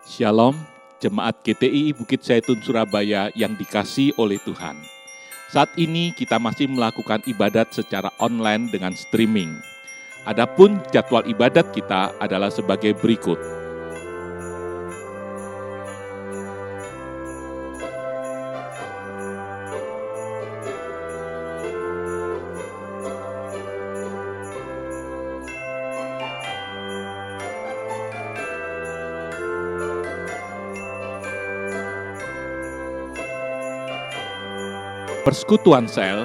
Shalom, Jemaat GTI Bukit Zaitun Surabaya yang dikasihi oleh Tuhan. Saat ini kita masih melakukan ibadat secara online dengan streaming. Adapun jadwal ibadat kita adalah sebagai berikut. Persekutuan sel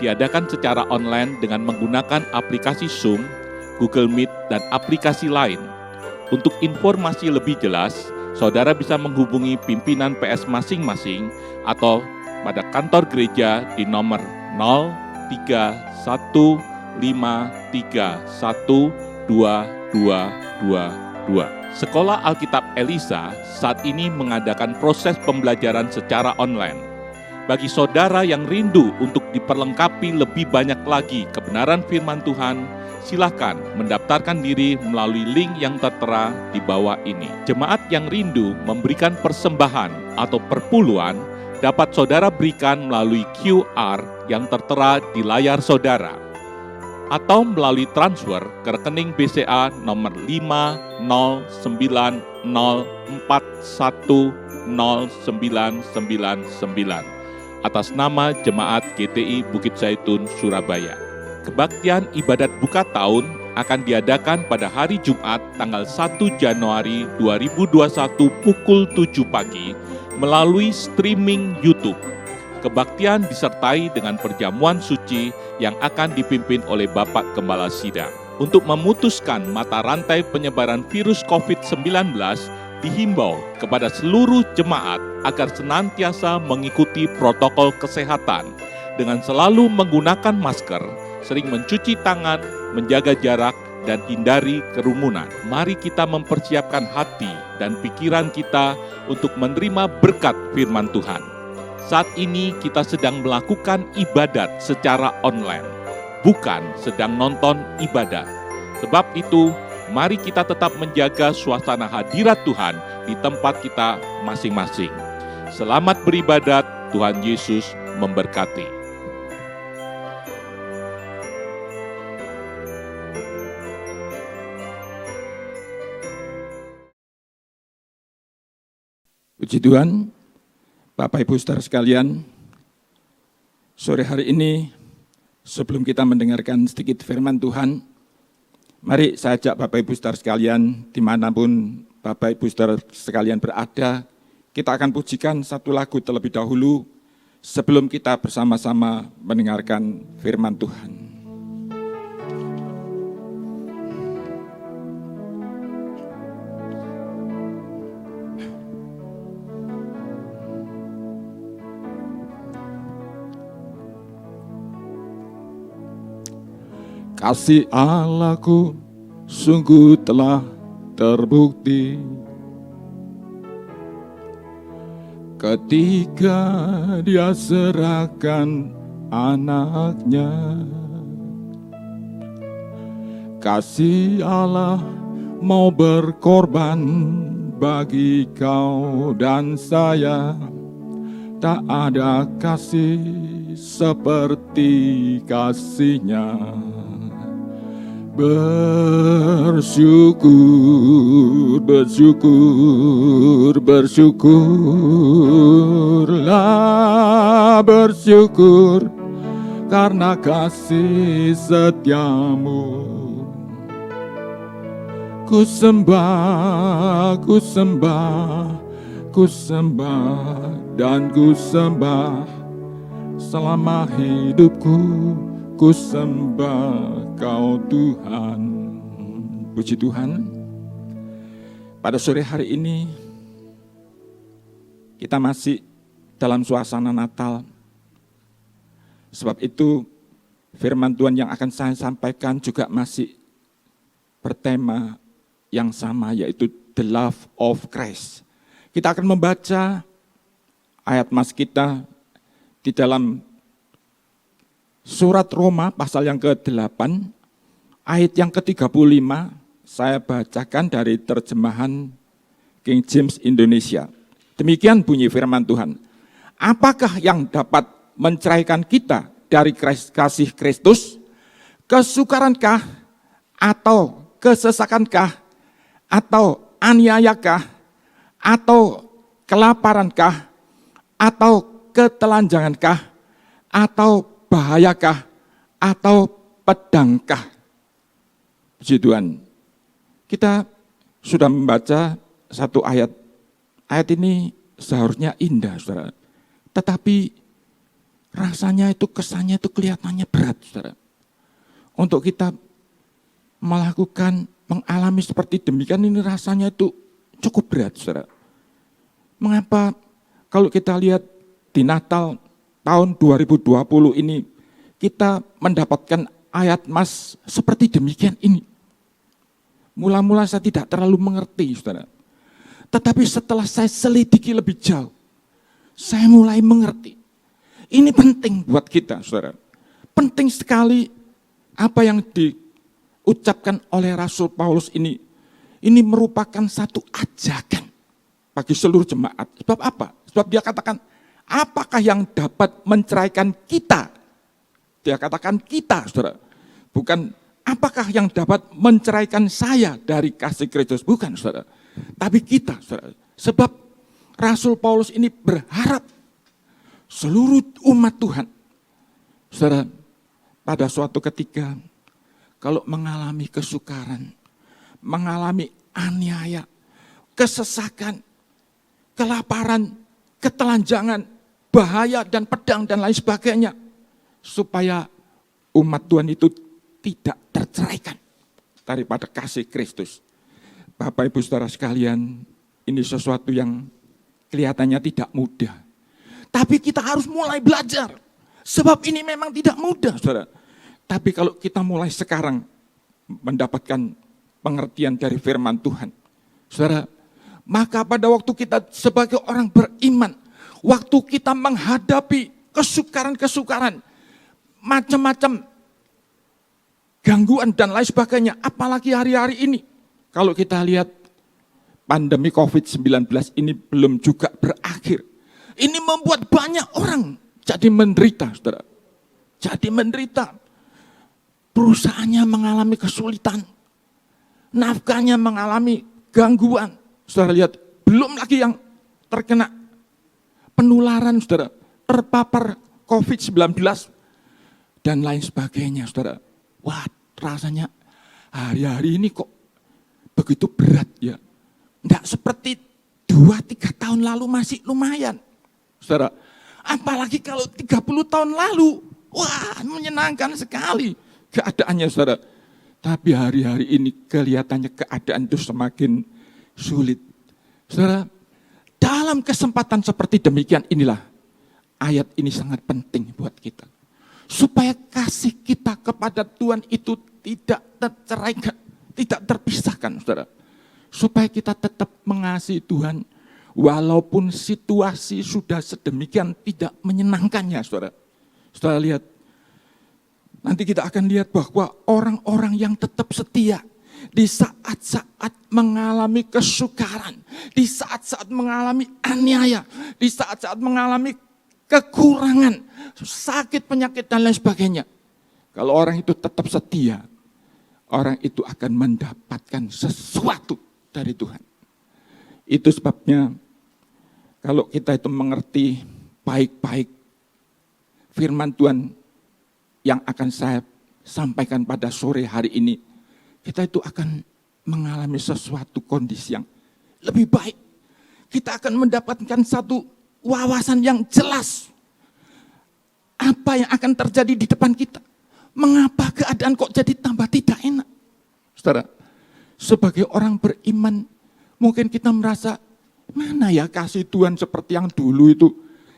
diadakan secara online dengan menggunakan aplikasi Zoom, Google Meet, dan aplikasi lain. Untuk informasi lebih jelas, saudara bisa menghubungi pimpinan PS masing-masing atau pada kantor gereja di nomor 0315312222. Sekolah Alkitab Elisa saat ini mengadakan proses pembelajaran secara online. Bagi saudara yang rindu untuk diperlengkapi lebih banyak lagi kebenaran firman Tuhan, silakan mendaftarkan diri melalui link yang tertera di bawah ini. Jemaat yang rindu memberikan persembahan atau perpuluhan dapat saudara berikan melalui QR yang tertera di layar saudara atau melalui transfer ke rekening BCA nomor 50904109999 atas nama Jemaat GTI Bukit Zaitun Surabaya. Kebaktian ibadat buka tahun akan diadakan pada hari Jumat tanggal 1 Januari 2021 pukul 7 pagi melalui streaming YouTube. Kebaktian disertai dengan perjamuan suci yang akan dipimpin oleh Bapak Gembala Sidang. Untuk memutuskan mata rantai penyebaran virus COVID-19, dihimbau kepada seluruh jemaat agar senantiasa mengikuti protokol kesehatan dengan selalu menggunakan masker, sering mencuci tangan, menjaga jarak, dan hindari kerumunan. Mari kita mempersiapkan hati dan pikiran kita untuk menerima berkat firman Tuhan. Saat ini kita sedang melakukan ibadat secara online, bukan sedang nonton ibadat. Sebab itu, mari kita tetap menjaga suasana hadirat Tuhan di tempat kita masing-masing. Selamat beribadat, Tuhan Yesus memberkati. Puji Tuhan, Bapak Ibu Saudara sekalian, sore hari ini sebelum kita mendengarkan sedikit firman Tuhan, mari saya ajak Bapak Ibu Saudara sekalian, dimanapun Bapak Ibu Saudara sekalian berada, kita akan pujikan satu lagu terlebih dahulu sebelum kita bersama-sama mendengarkan firman Tuhan. Kasih Allahku sungguh telah terbukti ketika Dia serahkan anaknya. Kasih Allah mau berkorban bagi kau dan saya. Tak ada kasih seperti kasih-Nya. Bersyukur, bersyukur, bersyukurlah, bersyukur karena kasih setiamu. Ku sembah, ku sembah, ku sembah dan ku sembah selama hidupku. Ku sembah Kau Tuhan. Puji Tuhan, pada sore hari ini kita masih dalam suasana Natal. Sebab itu firman Tuhan yang akan saya sampaikan juga masih bertema yang sama, yaitu the love of Christ. Kita akan membaca ayat mas kita di dalam Surat Roma pasal yang ke-8, ayat yang ke-35, saya bacakan dari terjemahan King James Indonesia. Demikian bunyi firman Tuhan. Apakah yang dapat menceraikan kita dari kasih Kristus? Kesukarankah atau kesesakankah atau aniayakah atau kelaparankah atau ketelanjangankah atau bahayakah atau pedangkah? Puji Tuhan. Kita sudah membaca satu ayat. Ayat ini seharusnya indah, saudara. Tetapi rasanya itu, kesannya itu kelihatannya berat, saudara. Untuk kita melakukan, mengalami seperti demikian, ini rasanya itu cukup berat, saudara. Mengapa kalau kita lihat di Natal tahun 2020 ini, kita mendapatkan ayat mas seperti demikian ini. Mula-mula saya tidak terlalu mengerti, saudara. Tetapi setelah saya selidiki lebih jauh, saya mulai mengerti. Ini penting buat kita, saudara. Penting sekali apa yang diucapkan oleh Rasul Paulus ini. Ini merupakan satu ajakan bagi seluruh jemaat. Sebab apa? Sebab dia katakan, apakah yang dapat menceraikan kita? Dia katakan kita, saudara. Bukan apakah yang dapat menceraikan saya dari kasih Kristus? Bukan, saudara. Tapi kita, saudara. Sebab Rasul Paulus ini berharap seluruh umat Tuhan, saudara, pada suatu ketika kalau mengalami kesukaran, mengalami aniaya, kesesakan, kelaparan, ketelanjangan, bahaya dan pedang dan lain sebagainya, supaya umat Tuhan itu tidak terceraikan daripada kasih Kristus. Bapak Ibu Saudara sekalian, ini sesuatu yang kelihatannya tidak mudah. Tapi kita harus mulai belajar. Sebab ini memang tidak mudah, saudara. Tapi kalau kita mulai sekarang mendapatkan pengertian dari firman Tuhan, saudara, maka pada waktu kita sebagai orang beriman, waktu kita menghadapi kesukaran-kesukaran, macam-macam gangguan dan lain sebagainya, apalagi hari-hari ini, kalau kita lihat pandemi COVID-19 ini belum juga berakhir. Ini membuat banyak orang jadi menderita, saudara. Jadi menderita. Perusahaannya mengalami kesulitan. Nafkahnya mengalami gangguan. Saudara lihat, belum lagi yang terkena penularan, saudara. Terpapar COVID-19 dan lain sebagainya, saudara. Wah, rasanya hari-hari ini kok begitu berat ya. Tidak seperti 2-3 tahun lalu masih lumayan. Saudara, apalagi kalau 30 tahun lalu, wah menyenangkan sekali keadaannya, saudara. Tapi hari-hari ini kelihatannya keadaan itu semakin sulit. Saudara, dalam kesempatan seperti demikian inilah, ayat ini sangat penting buat kita. Supaya kasih kita kepada Tuhan itu tidak terceraikan, tidak terpisahkan, saudara. Supaya kita tetap mengasihi Tuhan, walaupun situasi sudah sedemikian tidak menyenangkannya, saudara. Saudara lihat, nanti kita akan lihat bahwa orang-orang yang tetap setia, di saat-saat mengalami kesukaran, di saat-saat mengalami aniaya, di saat-saat mengalami kekurangan, sakit, penyakit, dan lain sebagainya. Kalau orang itu tetap setia, orang itu akan mendapatkan sesuatu dari Tuhan. Itu sebabnya kalau kita itu mengerti baik-baik firman Tuhan yang akan saya sampaikan pada sore hari ini, kita itu akan mengalami sesuatu kondisi yang lebih baik. Kita akan mendapatkan satu wawasan yang jelas. Apa yang akan terjadi di depan kita. Mengapa keadaan kok jadi tambah tidak enak? Saudara, sebagai orang beriman, mungkin kita merasa, mana ya kasih Tuhan seperti yang dulu itu,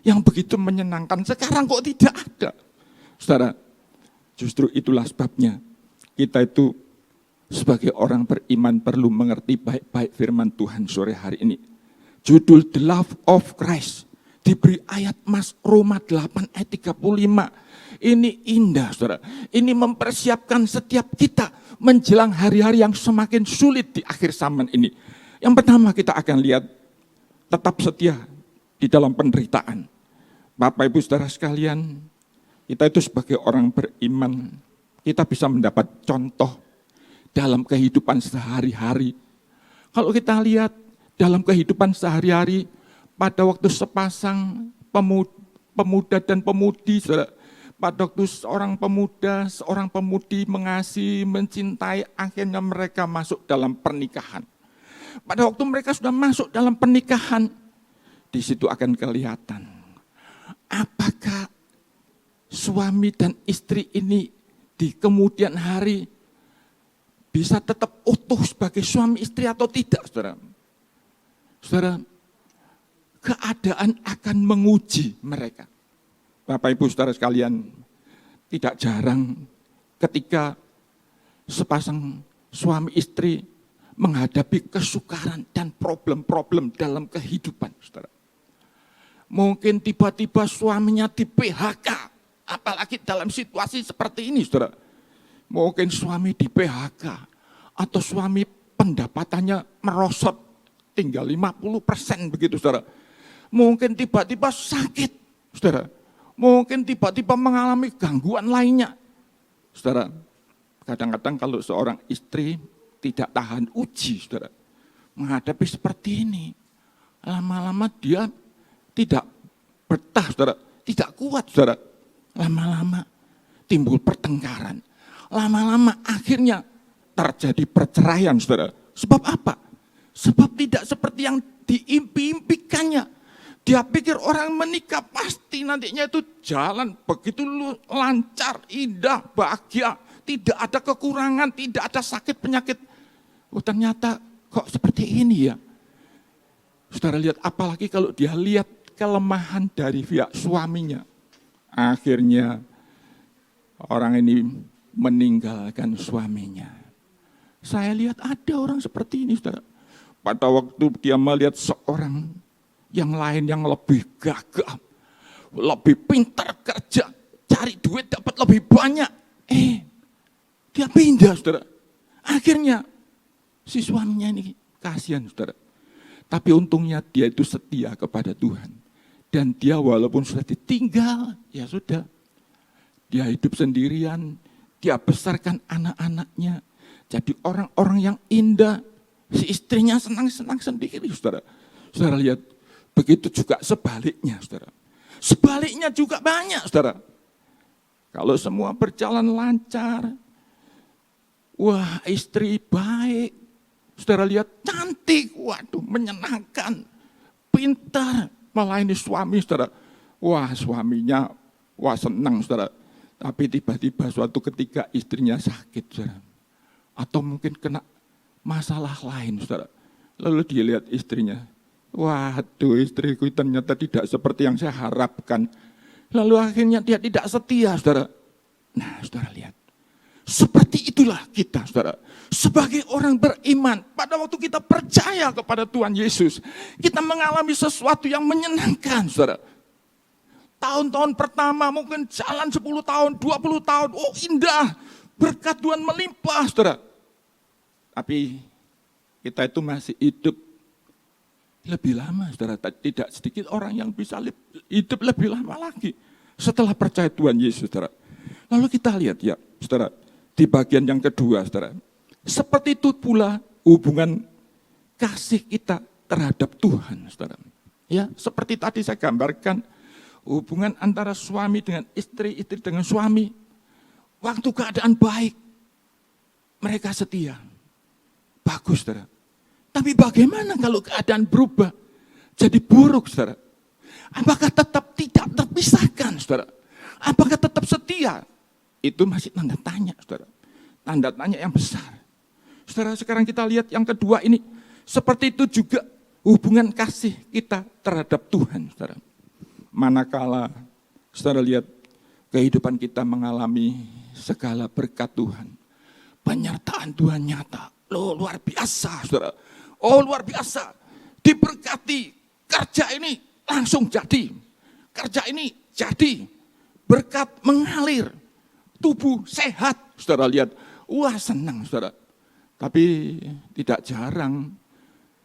yang begitu menyenangkan, sekarang kok tidak ada. Saudara, justru itulah sebabnya kita itu sebagai orang beriman perlu mengerti baik-baik firman Tuhan sore hari ini. Judul The Love of Christ, diberi ayat Mas Roma 8 ayat 35. Ini indah, saudara. Ini mempersiapkan setiap kita menjelang hari-hari yang semakin sulit di akhir zaman ini. Yang pertama kita akan lihat tetap setia di dalam penderitaan. Bapak Ibu Saudara sekalian, kita itu sebagai orang beriman, kita bisa mendapat contoh dalam kehidupan sehari-hari. Kalau kita lihat dalam kehidupan sehari-hari, pada waktu sepasang pemuda dan pemudi, pada waktu seorang pemuda, seorang pemudi mengasihi, mencintai, akhirnya mereka masuk dalam pernikahan. Pada waktu mereka sudah masuk dalam pernikahan, di situ akan kelihatan apakah suami dan istri ini di kemudian hari bisa tetap utuh sebagai suami istri atau tidak, saudara. Saudara, keadaan akan menguji mereka. Bapak Ibu Saudara sekalian, tidak jarang ketika sepasang suami istri menghadapi kesukaran dan problem-problem dalam kehidupan, saudara. Mungkin tiba-tiba suaminya di PHK, apalagi dalam situasi seperti ini, saudara. Mungkin suami di PHK, atau suami pendapatannya merosot, tinggal 50% begitu, saudara. Mungkin tiba-tiba sakit, saudara. Mungkin tiba-tiba mengalami gangguan lainnya. Saudara, kadang-kadang kalau seorang istri tidak tahan uji, saudara, menghadapi seperti ini, lama-lama dia tidak betah, saudara, tidak kuat, saudara. Lama-lama timbul pertengkaran, lama-lama akhirnya terjadi perceraian, saudara. Sebab apa? Sebab tidak seperti yang diimpi-impikannya. Dia pikir orang menikah pasti nantinya itu jalan begitu lancar, indah, bahagia, tidak ada kekurangan, tidak ada sakit penyakit. Oh, ternyata kok seperti ini ya. Saudara lihat, apalagi kalau dia lihat kelemahan dari pihak suaminya. Akhirnya orang ini meninggalkan suaminya. Saya lihat ada orang seperti ini, saudara. Pada waktu dia melihat seorang yang lain yang lebih gagah, lebih pintar kerja, cari duit dapat lebih banyak. Dia pindah, saudara. Akhirnya si suaminya ini kasihan, saudara. Tapi untungnya dia itu setia kepada Tuhan. Dan dia walaupun sudah ditinggal, ya sudah. Dia hidup sendirian, dia besarkan anak-anaknya. Jadi orang-orang yang indah, si istrinya senang-senang sendiri, saudara. Saudara lihat, begitu juga sebaliknya, saudara. Sebaliknya juga banyak, saudara. Kalau semua berjalan lancar, wah istri baik, saudara lihat cantik, waduh menyenangkan, pintar, melayani suami, saudara. Wah suaminya, wah senang, saudara. Tapi tiba-tiba suatu ketika istrinya sakit, saudara. Atau mungkin kena masalah lain, saudara. Lalu dia lihat istrinya, waduh istriku ternyata tidak seperti yang saya harapkan. Lalu akhirnya dia tidak setia, saudara. Nah saudara lihat, seperti itulah kita, saudara. Sebagai orang beriman, pada waktu kita percaya kepada Tuhan Yesus, kita mengalami sesuatu yang menyenangkan, saudara. Tahun-tahun pertama mungkin jalan 10 tahun, 20 tahun, oh indah, berkat Tuhan melimpah, saudara. Tapi kita itu masih hidup lebih lama, saudara. Tidak sedikit orang yang bisa hidup lebih lama lagi setelah percaya Tuhan Yesus, saudara. Lalu kita lihat ya, saudara, di bagian yang kedua, saudara. Seperti itu pula hubungan kasih kita terhadap Tuhan, saudara. Ya, seperti tadi saya gambarkan, hubungan antara suami dengan istri, istri dengan suami. Waktu keadaan baik, mereka setia. Bagus, saudara. Tapi bagaimana kalau keadaan berubah jadi buruk, saudara? Apakah tetap tidak terpisahkan, saudara? Apakah tetap setia? Itu masih tanda tanya, saudara. Tanda tanya yang besar. Saudara, sekarang kita lihat yang kedua ini. Seperti itu juga hubungan kasih kita terhadap Tuhan, saudara. Manakala, saudara lihat, kehidupan kita mengalami segala berkat Tuhan. Penyertaan Tuhan nyata. Loh, luar biasa, saudara. Oh, luar biasa. Diberkati, kerja ini langsung jadi. Kerja ini jadi. Berkat mengalir. Tubuh sehat, saudara lihat. Wah, senang, saudara. Tapi tidak jarang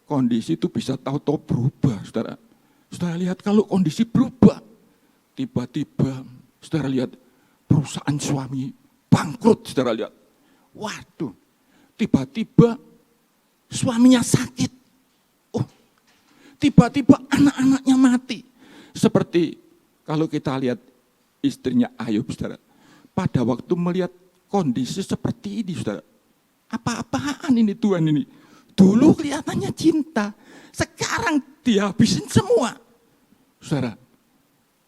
kondisi itu bisa tahu-tahu berubah, saudara. Saudara lihat kalau kondisi berubah, tiba-tiba saudara lihat perusahaan suami bangkrut, saudara lihat. Waduh, tiba-tiba suaminya sakit. Oh, tiba-tiba anak-anaknya mati. Seperti kalau kita lihat istrinya Ayub, saudara. Pada waktu melihat kondisi seperti ini, saudara. Apa-apaan ini Tuhan ini? Dulu kelihatannya cinta, sekarang dihabisin semua. Saudara,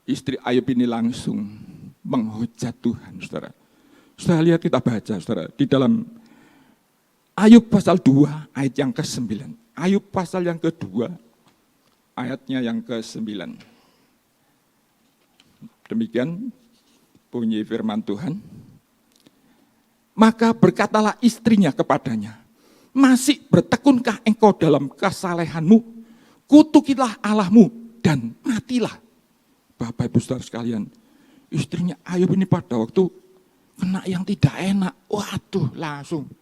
istri Ayub ini langsung menghujat Tuhan, saudara. Saudara lihat, kita baca, saudara, di dalam Ayub pasal 2 ayat yang ke-9. Ayub pasal yang kedua ayatnya yang ke-9. Demikian bunyi firman Tuhan. Maka berkatalah istrinya kepadanya, masih bertekunkah engkau dalam kesalehanmu? Kutukilah Allahmu dan matilah. Bapak Ibu Saudara sekalian, istrinya Ayub ini pada waktu kena yang tidak enak, waduh langsung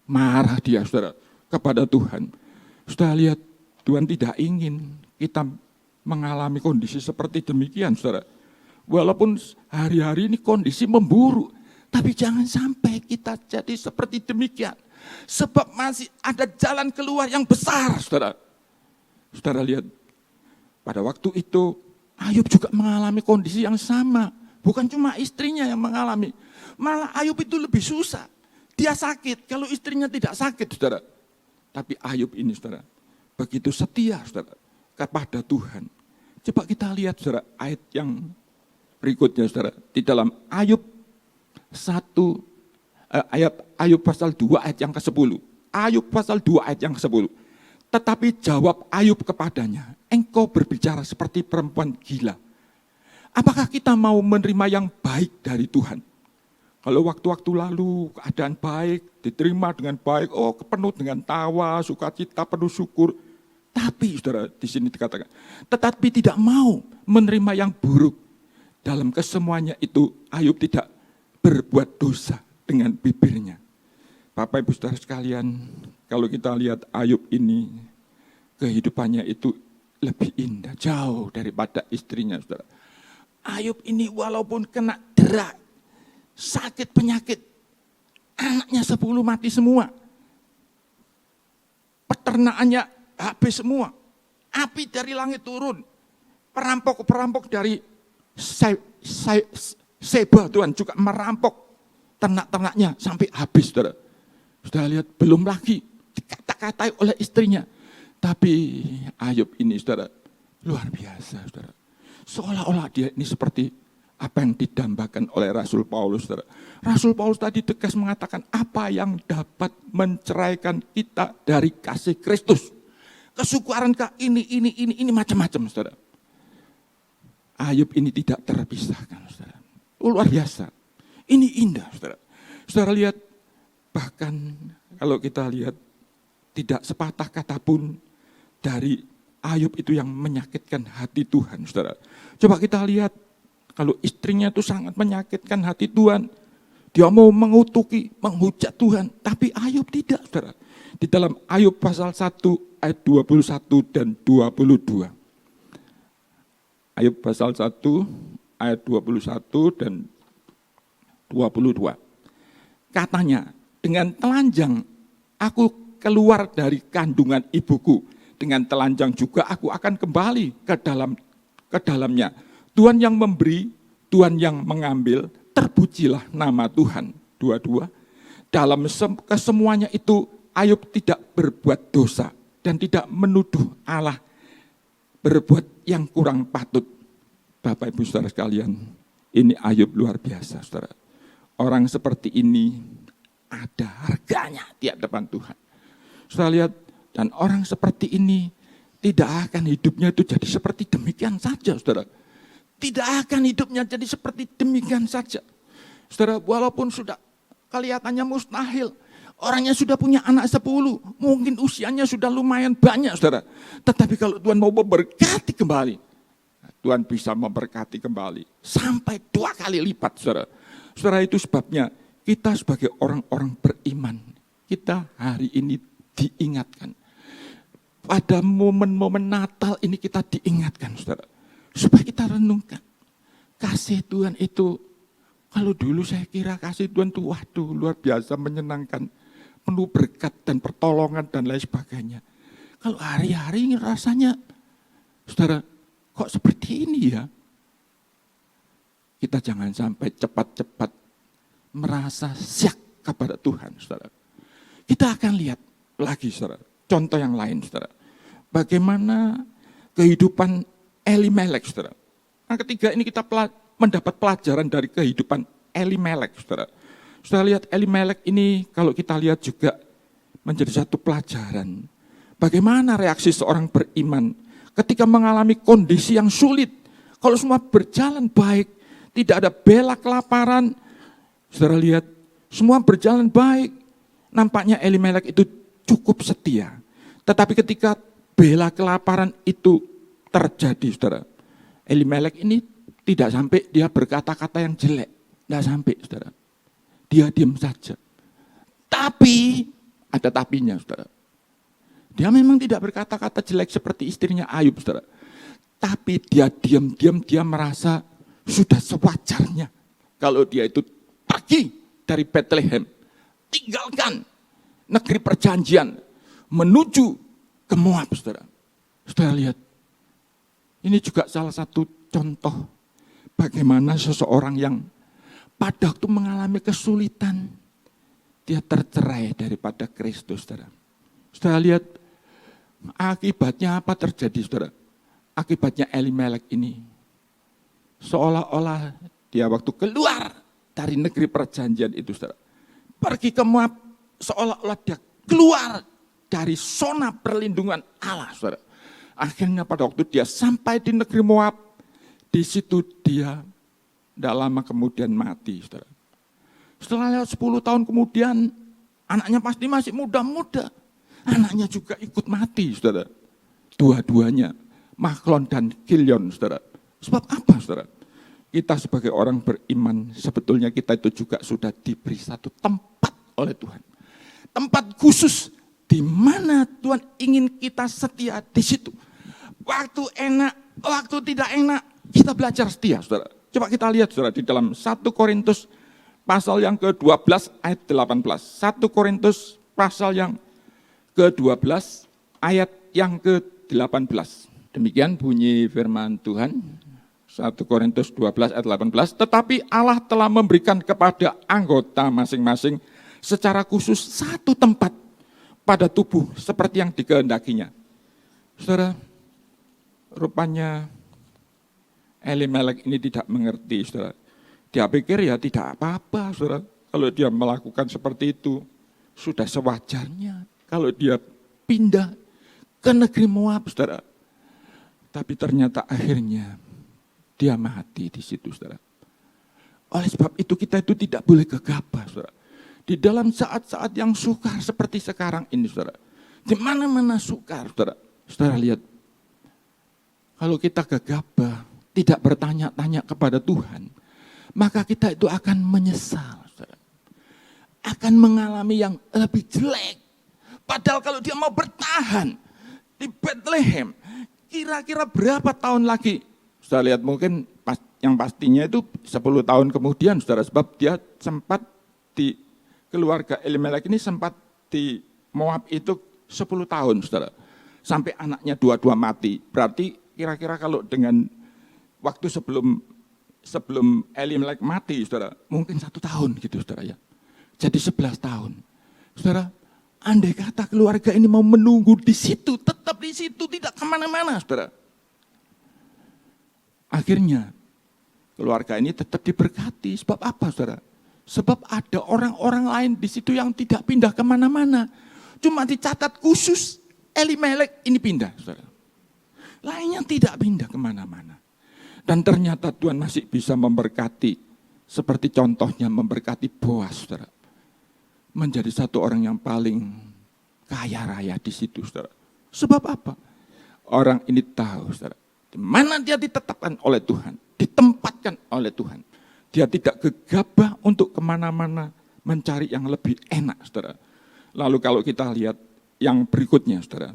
marah dia, saudara, kepada Tuhan. Saudara lihat, Tuhan tidak ingin kita mengalami kondisi seperti demikian, saudara. Walaupun hari-hari ini kondisi memburuk, tapi jangan sampai kita jadi seperti demikian. Sebab masih ada jalan keluar yang besar, saudara. Saudara lihat, pada waktu itu Ayub juga mengalami kondisi yang sama. Bukan cuma istrinya yang mengalami, malah Ayub itu lebih susah. Dia sakit, kalau istrinya tidak sakit, saudara. Tapi Ayub ini, saudara, begitu setia, saudara, kepada Tuhan. Coba kita lihat, saudara, ayat yang berikutnya, saudara. Di dalam Ayub Ayub pasal 2 ayat yang ke-10. Ayub pasal 2 ayat yang ke-10. Tetapi jawab Ayub kepadanya, engkau berbicara seperti perempuan gila. Apakah kita mau menerima yang baik dari Tuhan? Kalau waktu-waktu lalu keadaan baik, diterima dengan baik, oh penuh dengan tawa, sukacita, penuh syukur. Tapi saudara, di sini dikatakan, tetapi tidak mau menerima yang buruk. Dalam kesemuanya itu Ayub tidak berbuat dosa dengan bibirnya. Bapak Ibu Saudara sekalian, kalau kita lihat Ayub ini, kehidupannya itu lebih indah, jauh daripada istrinya, saudara. Ayub ini walaupun kena dera, sakit penyakit, anaknya 10 mati semua, peternakannya habis semua, api dari langit turun, perampok-perampok dari Seba Tuhan juga merampok ternak-ternaknya sampai habis, saudara. Sudah lihat, belum lagi dikata-katai oleh istrinya. Tapi Ayub ini, saudara, luar biasa, saudara. Seolah-olah dia ini seperti apa yang didambakan oleh Rasul Paulus, saudara. Rasul Paulus tadi tegas mengatakan, apa yang dapat menceraikan kita dari kasih Kristus? Kesukaran ini macam-macam, saudara. Ayub ini tidak terpisahkan, saudara. Luar biasa. Ini indah, saudara. Saudara lihat, bahkan kalau kita lihat, tidak sepatah kata pun dari Ayub itu yang menyakitkan hati Tuhan, saudara. Coba kita lihat, kalau istrinya itu sangat menyakitkan hati Tuhan, dia mau mengutuki, menghujat Tuhan, tapi Ayub tidak, saudara. Di dalam Ayub pasal 1 ayat 21 dan 22. Ayub pasal 1 ayat 21 dan 22. Katanya, dengan telanjang aku keluar dari kandungan ibuku, dengan telanjang juga aku akan kembali ke dalamnya. Tuhan yang memberi, Tuhan yang mengambil, terpujilah nama Tuhan. 22. Dalam kesemuanya itu Ayub tidak berbuat dosa dan tidak menuduh Allah berbuat yang kurang patut. Bapak Ibu Saudara sekalian, ini Ayub luar biasa, saudara. Orang seperti ini ada harganya di hadapan Tuhan. Saudara lihat, dan orang seperti ini tidak akan hidupnya itu jadi seperti demikian saja, saudara. Tidak akan hidupnya jadi seperti demikian saja. Saudara, walaupun sudah kelihatannya mustahil, orangnya sudah punya anak 10, mungkin usianya sudah lumayan banyak, saudara. Tetapi kalau Tuhan mau memberkati kembali, Tuhan bisa memberkati kembali sampai 2 kali lipat, saudara. Saudara, itu sebabnya kita sebagai orang-orang beriman, kita hari ini diingatkan. pada momen-momen Natal ini kita diingatkan, saudara. Supaya kita renungkan. Kasih Tuhan itu, kalau dulu saya kira kasih Tuhan itu, waduh luar biasa menyenangkan. Penuh berkat dan pertolongan dan lain sebagainya. Kalau hari-hari rasanya, saudara, kok seperti ini ya? Kita jangan sampai cepat-cepat merasa siak kepada Tuhan, saudara. Kita akan lihat lagi, saudara, contoh yang lain, saudara. Bagaimana kehidupan Elimelek, saudara. Yang ketiga ini kita mendapat pelajaran dari kehidupan Elimelek, saudara. Saudara lihat Elimelek ini kalau kita lihat juga menjadi satu pelajaran. Bagaimana reaksi seorang beriman ketika mengalami kondisi yang sulit. Kalau semua berjalan baik, tidak ada bela kelaparan. Saudara lihat, semua berjalan baik. Nampaknya Elimelek itu cukup setia. Tetapi ketika bela kelaparan itu terjadi, saudara, Elimelek ini tidak sampai dia berkata-kata yang jelek. Tidak sampai, saudara. Dia diam saja. Tapi, ada tapinya, saudara. Dia memang tidak berkata-kata jelek seperti istrinya Ayub, saudara. Tapi dia diam-diam, dia merasa sudah sewajarnya kalau dia itu pergi dari Bethlehem, tinggalkan negeri perjanjian, menuju ke Moab, saudara. Saudara lihat, ini juga salah satu contoh bagaimana seseorang yang pada waktu mengalami kesulitan, dia tercerai daripada Kristus, saudara. Saudara lihat, akibatnya apa terjadi, saudara? Akibatnya Elimelek ini seolah-olah dia waktu keluar dari negeri perjanjian itu, saudara, pergi ke Moab, seolah-olah dia keluar dari zona perlindungan Allah, saudara. Akhirnya pada waktu dia sampai di negeri Moab, di situ dia tidak lama kemudian mati, saudara. Setelah lewat 10 tahun kemudian, anaknya pasti masih muda-muda. Anaknya juga ikut mati, saudara. Dua-duanya, Mahlon dan Kilion, saudara. Sebab apa, saudara? Kita sebagai orang beriman, sebetulnya kita itu juga sudah diberi satu tempat oleh Tuhan. Tempat khusus di mana Tuhan ingin kita setia di situ. Waktu enak, waktu tidak enak, kita belajar setia, saudara. Coba kita lihat, saudara, di dalam 1 Korintus pasal yang ke-12 ayat 18. 1 Korintus pasal yang ke-12 ayat yang ke-18. Demikian bunyi firman Tuhan. 1 Korintus 12 ayat 18, tetapi Allah telah memberikan kepada anggota masing-masing secara khusus satu tempat pada tubuh seperti yang dikehendakinya. Saudara, rupanya Elimelek ini tidak mengerti, saudara. Dia pikir ya tidak apa-apa, saudara. Kalau dia melakukan seperti itu, sudah sewajarnya. Kalau dia pindah ke negeri Moab, saudara. Tapi ternyata akhirnya dia mati di situ, saudara. Oleh sebab itu kita itu tidak boleh gegabah, saudara. Di dalam saat-saat yang sukar seperti sekarang ini, saudara. Di mana-mana sukar, saudara. Saudara lihat, kalau kita gegabah, tidak bertanya-tanya kepada Tuhan, maka kita itu akan menyesal, saudara. Akan mengalami yang lebih jelek. Padahal kalau dia mau bertahan di Bethlehem, kira-kira berapa tahun lagi? Saudara lihat mungkin yang pastinya itu 10 tahun kemudian, saudara. Sebab dia sempat di keluarga Elimelek ini sempat di Moab itu 10 tahun, saudara. Sampai anaknya dua-dua mati. Berarti kira-kira kalau dengan waktu sebelum Elimelek mati, saudara, mungkin 1 tahun gitu, saudara ya. Jadi 11 tahun. Saudara, andai kata keluarga ini mau menunggu di situ, tetap di situ, tidak kemana-mana, saudara. Akhirnya keluarga ini tetap diberkati. Sebab apa, saudara? Sebab ada orang-orang lain di situ yang tidak pindah kemana-mana. Cuma dicatat khusus Elimelek ini pindah, saudara. Lainnya tidak pindah kemana-mana. Dan ternyata Tuhan masih bisa memberkati. Seperti contohnya memberkati Boas, saudara. Menjadi satu orang yang paling kaya raya di situ, saudara. Sebab apa? Orang ini tahu, saudara. Di mana dia ditetapkan oleh Tuhan, ditempatkan oleh Tuhan. Dia tidak gegabah untuk kemana-mana mencari yang lebih enak, saudara. Lalu kalau kita lihat yang berikutnya, saudara.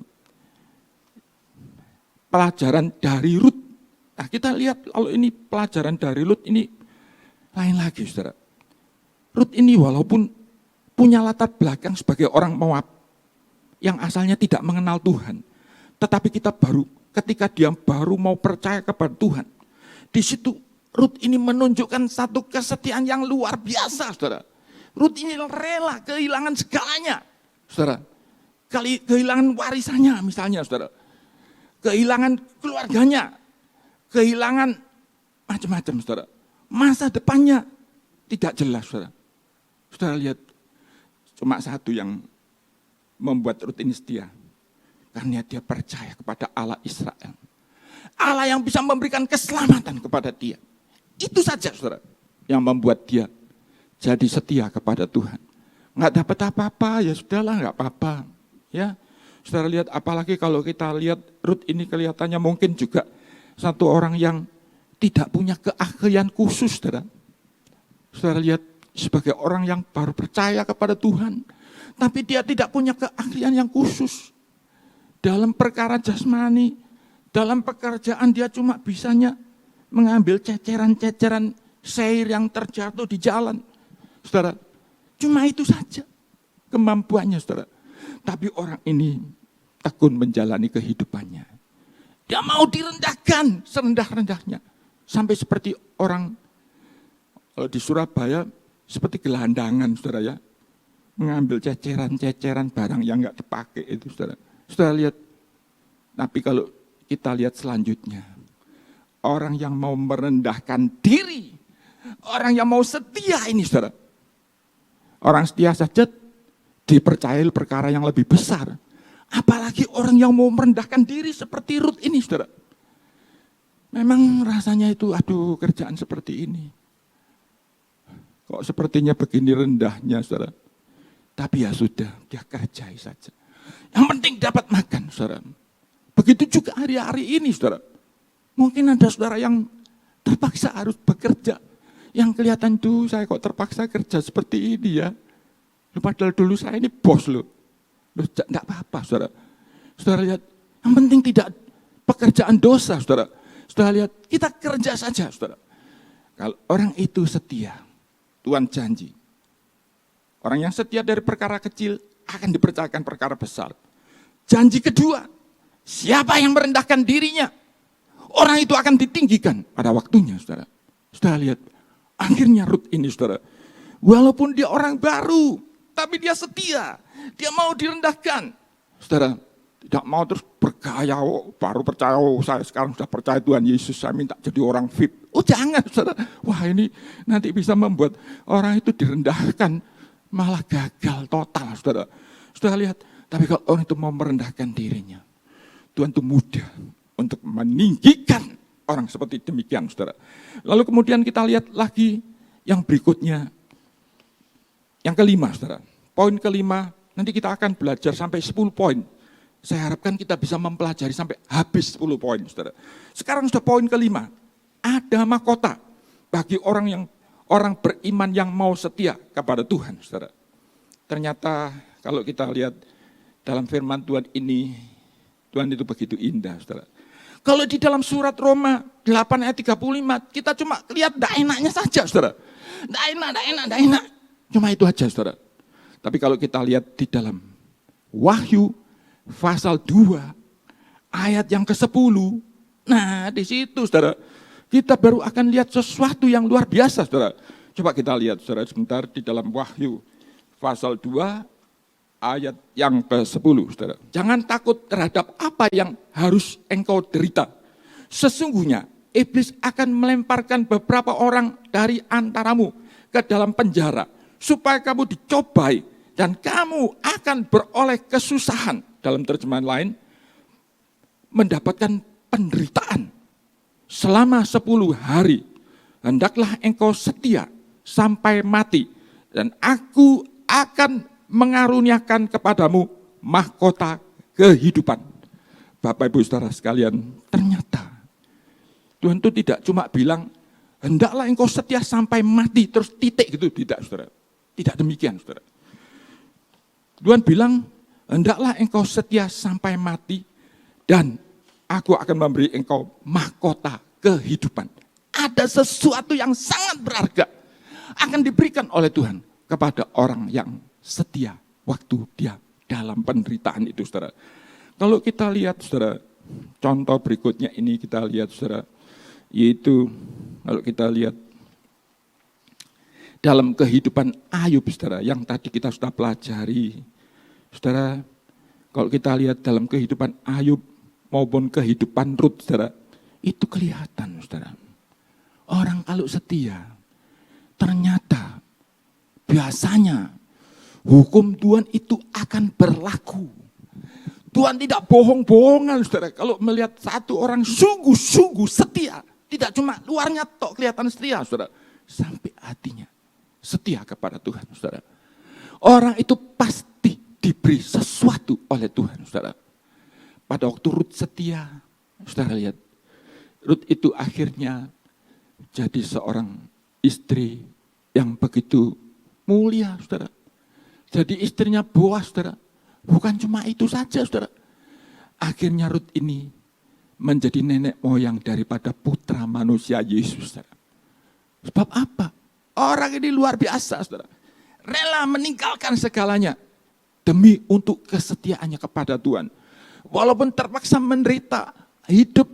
pelajaran dari Rut. Nah, kita lihat kalau ini pelajaran dari Rut ini lain lagi, saudara. Rut ini walaupun punya latar belakang sebagai orang Moab yang asalnya tidak mengenal Tuhan, tetapi ketika dia baru mau percaya kepada Tuhan, di situ Rut ini menunjukkan satu kesetiaan yang luar biasa, saudara. Rut ini rela kehilangan segalanya, saudara. Kehilangan warisannya misalnya, saudara. Kehilangan keluarganya, kehilangan macam-macam, saudara. Masa depannya tidak jelas, saudara. Saudara lihat, cuma satu yang membuat Rut ini setia. Karena dia percaya kepada Allah Israel. Allah yang bisa memberikan keselamatan kepada dia. Itu saja, saudara, yang membuat dia jadi setia kepada Tuhan. Nggak dapat apa-apa, ya sudahlah, nggak apa-apa. Ya, saudara lihat, apalagi kalau kita lihat Rut ini kelihatannya mungkin juga satu orang yang tidak punya keahlian khusus, saudara. Saudara lihat, sebagai orang yang baru percaya kepada Tuhan, tapi dia tidak punya keahlian yang khusus. Dalam perkara jasmani, dalam pekerjaan dia cuma bisanya mengambil ceceran-ceceran seir yang terjatuh di jalan. Saudara, cuma itu saja kemampuannya, saudara. Tapi orang ini tekun menjalani kehidupannya. Dia mau direndahkan serendah-rendahnya. Sampai seperti orang kalau di Surabaya, seperti gelandangan, saudara ya. Mengambil ceceran-ceceran barang yang enggak dipakai itu, saudara. Saudara lihat, tapi kalau kita lihat selanjutnya, orang yang mau merendahkan diri, orang yang mau setia ini, saudara. Orang setia saja dipercayai perkara yang lebih besar. Apalagi orang yang mau merendahkan diri seperti Rut ini, saudara. Memang rasanya itu, aduh, kerjaan seperti ini. Kok sepertinya begini rendahnya, saudara. Tapi ya sudah, dia kerjai saja. Yang penting dapat makan, saudara. Begitu juga hari-hari ini, saudara. Mungkin ada saudara yang terpaksa harus bekerja. Yang kelihatan tuh, saya kok terpaksa kerja seperti ini ya. Padahal dulu saya ini bos loh. Enggak apa-apa, saudara. Saudara lihat, yang penting tidak pekerjaan dosa, saudara. Saudara lihat, kita kerja saja, saudara. Kalau orang itu setia, Tuhan janji. Orang yang setia dari perkara kecil akan dipercayakan perkara besar. Janji kedua, siapa yang merendahkan dirinya, orang itu akan ditinggikan pada waktunya, saudara. Saudara lihat, akhirnya Rut ini, saudara. Walaupun dia orang baru, tapi dia setia. Dia mau direndahkan. Saudara, tidak mau terus bergaya, baru percaya, saya sekarang sudah percaya Tuhan Yesus, saya minta jadi orang VIP. Oh jangan, saudara. Wah ini nanti bisa membuat orang itu direndahkan, malah gagal total, saudara. Saudara lihat, tapi kalau orang itu mau merendahkan dirinya, Tuhan itu mudah untuk meninggikan orang seperti demikian, saudara. Lalu kemudian kita lihat lagi yang berikutnya, yang kelima, saudara. Poin kelima, nanti kita akan belajar sampai 10 poin. Saya harapkan kita bisa mempelajari sampai habis 10 poin, saudara. Sekarang sudah poin kelima, ada mahkota bagi orang beriman yang mau setia kepada Tuhan, saudara. Ternyata kalau kita lihat dalam firman Tuhan ini, Tuhan itu begitu indah, saudara. Kalau di dalam surat Roma 8 ayat 35, kita cuma lihat enggak enaknya saja, saudara. Enggak enak. Cuma itu aja, saudara. Tapi kalau kita lihat di dalam Wahyu pasal 2 ayat yang ke-10, nah di situ, saudara, kita baru akan lihat sesuatu yang luar biasa, saudara. Coba kita lihat, saudara, sebentar di dalam Wahyu pasal 2 ayat yang ke-10, saudara. Jangan takut terhadap apa yang harus engkau derita. Sesungguhnya iblis akan melemparkan beberapa orang dari antaramu ke dalam penjara, supaya kamu dicobai dan kamu akan beroleh kesusahan. Dalam terjemahan lain, mendapatkan penderitaan selama 10 hari. Hendaklah engkau setia sampai mati, dan aku akan mengaruniakan kepadamu mahkota kehidupan. Bapak Ibu Saudara sekalian, ternyata Tuhan itu tidak cuma bilang, hendaklah engkau setia sampai mati, terus titik gitu. Tidak, saudara. Tidak demikian, saudara. Tuhan bilang, hendaklah engkau setia sampai mati, dan aku akan memberi engkau mahkota kehidupan. Ada sesuatu yang sangat berharga akan diberikan oleh Tuhan kepada orang yang setia waktu dia dalam penderitaan itu, saudara. Kalau kita lihat, saudara, contoh berikutnya ini kita lihat, saudara, yaitu kalau kita lihat dalam kehidupan Ayub, saudara, yang tadi kita sudah pelajari, saudara, kalau kita lihat dalam kehidupan Ayub maupun kehidupan Rut, saudara, itu kelihatan, saudara. Orang kalau setia, ternyata biasanya hukum Tuhan itu akan berlaku. Tuhan tidak bohong-bohongan, saudara. Kalau melihat satu orang sungguh-sungguh setia, tidak cuma luarnya tok kelihatan setia, saudara, sampai hatinya setia kepada Tuhan, saudara. Orang itu pasti diberi sesuatu oleh Tuhan, saudara. Pada waktu Rut setia, saudara lihat, Rut itu akhirnya jadi seorang istri yang begitu mulia, saudara. Jadi istrinya Boas, saudara. Bukan cuma itu saja, saudara. Akhirnya Rut ini menjadi nenek moyang daripada putra manusia Yesus, saudara. Sebab apa? Orang ini luar biasa, saudara. Rela meninggalkan segalanya demi untuk kesetiaannya kepada Tuhan. Walaupun terpaksa menderita, hidup